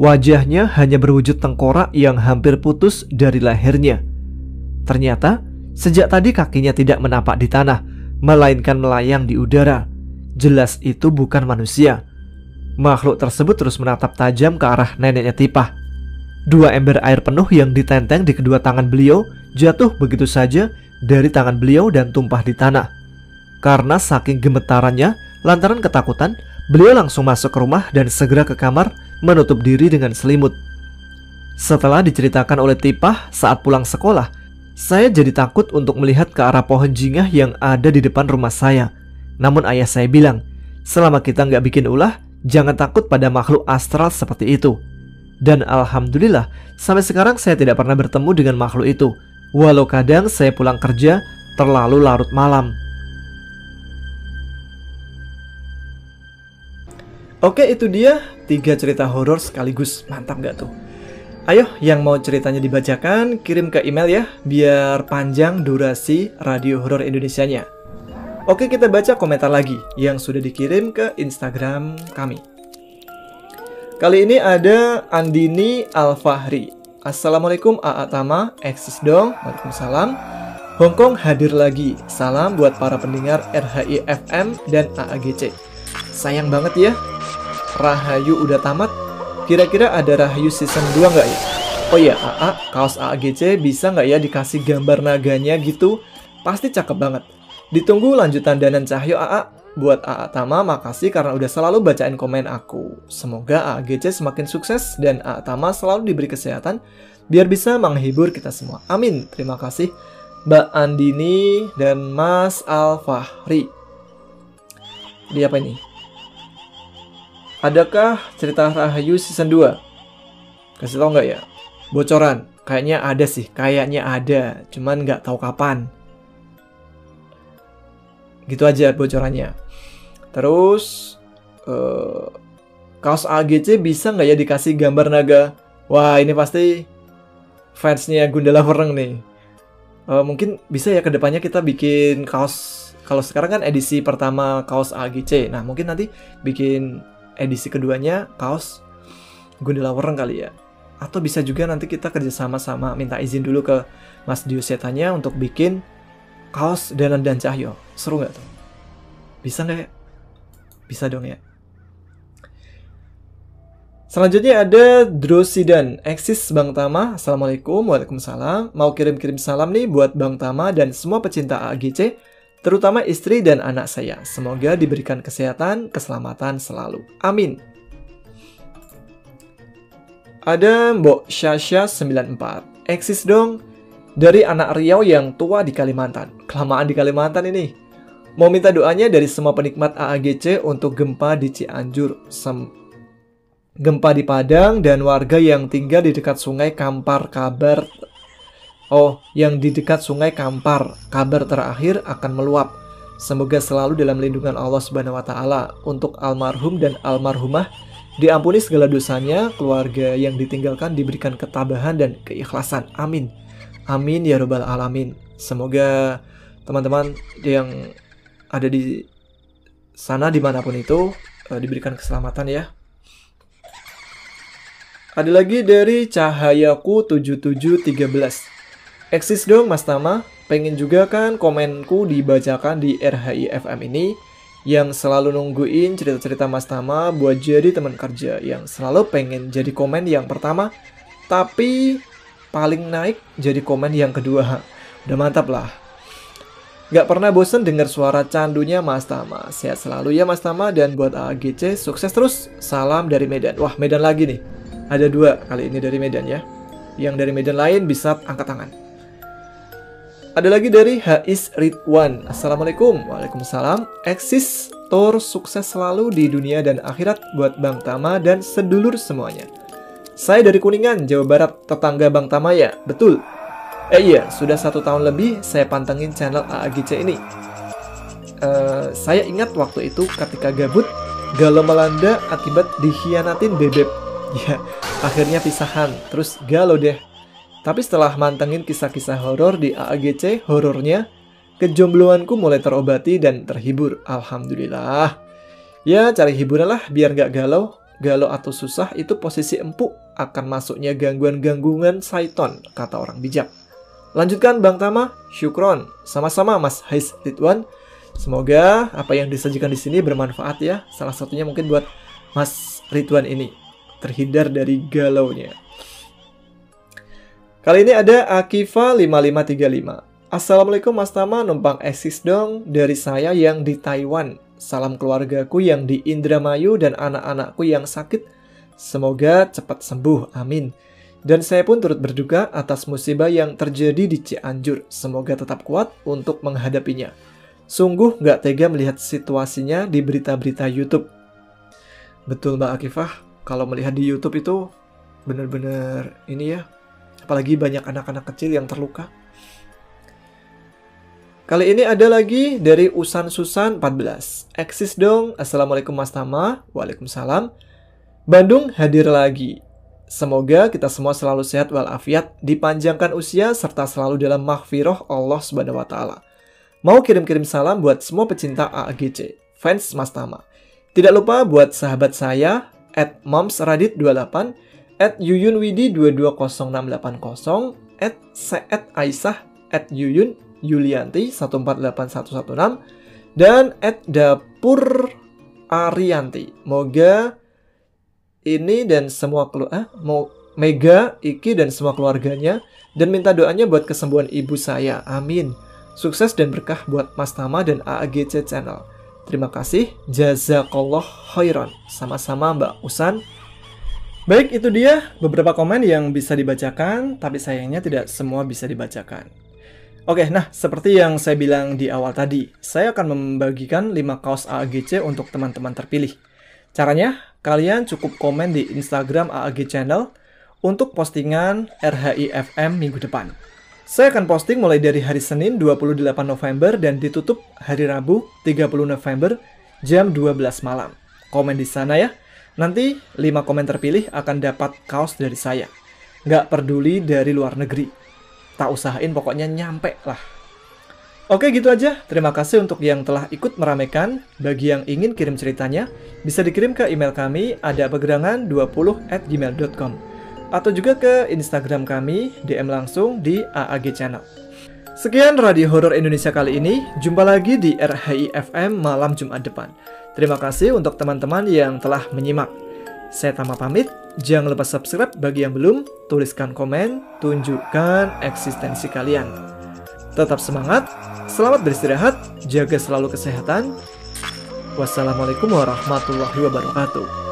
Wajahnya hanya berwujud tengkorak yang hampir putus dari lehernya. Ternyata sejak tadi kakinya tidak menapak di tanah, melainkan melayang di udara. Jelas itu bukan manusia. Makhluk tersebut terus menatap tajam ke arah neneknya Tipah. 2 ember air penuh yang ditenteng di kedua tangan beliau jatuh begitu saja dari tangan beliau dan tumpah di tanah. Karena saking gemetarannya, lantaran ketakutan, beliau langsung masuk ke rumah dan segera ke kamar menutup diri dengan selimut. Setelah diceritakan oleh Tipah saat pulang sekolah, saya jadi takut untuk melihat ke arah pohon jingah yang ada di depan rumah saya. Namun ayah saya bilang, selama kita nggak bikin ulah, jangan takut pada makhluk astral seperti itu. Dan alhamdulillah, sampai sekarang saya tidak pernah bertemu dengan makhluk itu, walau kadang saya pulang kerja terlalu larut malam. Oke, itu dia 3 cerita horor sekaligus. Mantap gak tuh? Ayo, yang mau ceritanya dibacakan, kirim ke email ya, biar panjang durasi Radio Horor Indonesianya. Oke, kita baca komentar lagi yang sudah dikirim ke Instagram kami. Kali ini ada Andini Alfahri. Assalamualaikum AA Tama, eksis dong. Waalaikumsalam. Hongkong hadir lagi. Salam buat para pendengar RHI FM dan AAGC. Sayang banget ya, Rahayu udah tamat. Kira-kira ada Rahayu season 2 nggak ya? Oh iya, AA, kaos AAGC bisa nggak ya dikasih gambar naganya gitu? Pasti cakep banget. Ditunggu lanjutan Danan Cahyo AA. Buat AA Tama, makasih karena udah selalu bacain komen aku. Semoga AAGC semakin sukses dan AA Tama selalu diberi kesehatan biar bisa menghibur kita semua. Amin. Terima kasih Mbak Andini dan Mas Alfahri. Ini apa ini? Adakah cerita Rahayu season 2? Kasih tau nggak ya? Bocoran. Kayaknya ada sih. Kayaknya ada. Cuman nggak tahu kapan. Gitu aja bocorannya. Terus kaos AGC bisa nggak ya dikasih gambar naga? Wah, ini pasti fansnya Gundala Horeng nih. Mungkin bisa ya kedepannya kita bikin kaos. Kalau sekarang kan edisi pertama kaos AGC. Nah, mungkin nanti bikin edisi keduanya kaos Gundala Horeng kali ya. Atau bisa juga nanti kita kerjasama sama minta izin dulu ke Mas Dio Setanya untuk bikin kaos Danan dan Cahyo. Seru nggak tuh? Bisa nggak ya? Bisa dong ya. Selanjutnya ada Drosidan. Eksis Bang Tama. Assalamualaikum. Waalaikumsalam. Mau kirim-kirim salam nih buat Bang Tama dan semua pecinta AAGC, terutama istri dan anak saya. Semoga diberikan kesehatan, keselamatan selalu. Amin. Ada Mbok Syasha 94. Eksis dong. Dari anak Riau yang tua di Kalimantan. Kelamaan di Kalimantan ini. Mau minta doanya dari semua penikmat AAGC untuk gempa di Cianjur, gempa di Padang, dan warga yang tinggal di dekat Sungai Kampar. Kabar terakhir akan meluap. Semoga selalu dalam lindungan Allah Subhanahu wa taala. Untuk almarhum dan almarhumah diampuni segala dosanya, keluarga yang ditinggalkan diberikan ketabahan dan keikhlasan. Amin. Amin ya robbal alamin. Semoga teman-teman yang ada di sana dimanapun itu diberikan keselamatan ya. Ada lagi dari Cahayaku 7713. Eksis dong Mas Tama. Pengen juga kan komenku dibacakan di RHI FM ini, yang selalu nungguin cerita-cerita Mas Tama buat jadi teman kerja, yang selalu pengen jadi komen yang pertama, tapi paling naik jadi komen yang kedua. Udah mantap lah. Gak pernah bosen dengar suara candunya Mas Tama. Sehat selalu ya Mas Tama, dan buat AAGC sukses terus. Salam dari Medan. Wah, Medan lagi nih. Ada 2 kali ini dari Medan ya. Yang dari Medan lain bisa angkat tangan. Ada lagi dari Hais Ridwan. Assalamualaikum. Waalaikumsalam. Eksis Tor sukses selalu di dunia dan akhirat buat Bang Tama dan sedulur semuanya. Saya dari Kuningan, Jawa Barat, tetangga Bang Tama ya? Betul. Iya, sudah 1 tahun lebih saya pantengin channel AAGC ini. Saya ingat waktu itu ketika gabut, galau melanda akibat dikhianatin bebek. Ya, akhirnya pisahan, terus galau deh. Tapi setelah mantengin kisah-kisah horor di AAGC, horornya, kejombloanku mulai terobati dan terhibur. Alhamdulillah. Ya, cari hiburan lah biar gak galau. Galau atau susah itu posisi empuk akan masuknya gangguan-gangguan syaiton, kata orang bijak. Lanjutkan Bang Tama, syukron. Sama-sama Mas Hais Ridwan. Semoga apa yang disajikan di sini bermanfaat ya. Salah satunya mungkin buat Mas Ridwan ini terhindar dari galaunya. Kali ini ada Akifa 5535. Assalamualaikum Mas Tama, numpang eksis dong dari saya yang di Taiwan. Salam keluargaku yang di Indramayu dan anak-anakku yang sakit. Semoga cepat sembuh, amin. Dan saya pun turut berduka atas musibah yang terjadi di Cianjur. Semoga tetap kuat untuk menghadapinya. Sungguh nggak tega melihat situasinya di berita-berita YouTube. Betul Mbak Akifah, kalau melihat di YouTube itu bener-bener ini ya. Apalagi banyak anak-anak kecil yang terluka. Kali ini ada lagi dari Usan Susan 14. Eksis dong. Assalamualaikum Mas Tama. Waalaikumsalam. Bandung hadir lagi. Semoga kita semua selalu sehat walafiat, dipanjangkan usia serta selalu dalam maghfirah Allah Subhanahu wa taala. Mau kirim-kirim salam buat semua pecinta AAGC, fans Mas Tama. Tidak lupa buat sahabat saya @momsradit28, @yuyunwidi220680, @seetaisyah, @yuyun Yulianti 148116 dan @dapur Arianti. Moga ini dan semua Mega, Iki dan semua keluarganya, dan minta doanya buat kesembuhan ibu saya. Amin. Sukses dan berkah buat Mas Tama dan AAGC Channel. Terima kasih. Jazakallah khairan. Sama-sama Mbak Usan. Baik, itu dia beberapa komen yang bisa dibacakan, tapi sayangnya tidak semua bisa dibacakan. Oke, nah seperti yang saya bilang di awal tadi, saya akan membagikan 5 kaos AAGC untuk teman-teman terpilih. Caranya, kalian cukup komen di Instagram AAG Channel untuk postingan RHIFM minggu depan. Saya akan posting mulai dari hari Senin 28 November dan ditutup hari Rabu 30 November jam 12 malam. Komen di sana ya. Nanti 5 komen terpilih akan dapat kaos dari saya. Nggak peduli dari luar negeri. Tak usahain pokoknya nyampe lah. Oke, gitu aja. Terima kasih untuk yang telah ikut meramaikan. Bagi yang ingin kirim ceritanya, bisa dikirim ke email kami adapegerangan20@gmail.com atau juga ke Instagram kami, DM langsung di AAG Channel. Sekian Radio Horor Indonesia kali ini. Jumpa lagi di RHIFM malam Jumat depan. Terima kasih untuk teman-teman yang telah menyimak. Saya Tama pamit. Jangan lupa subscribe bagi yang belum, tuliskan komen, tunjukkan eksistensi kalian. Tetap semangat, selamat beristirahat, jaga selalu kesehatan. Wassalamualaikum warahmatullahi wabarakatuh.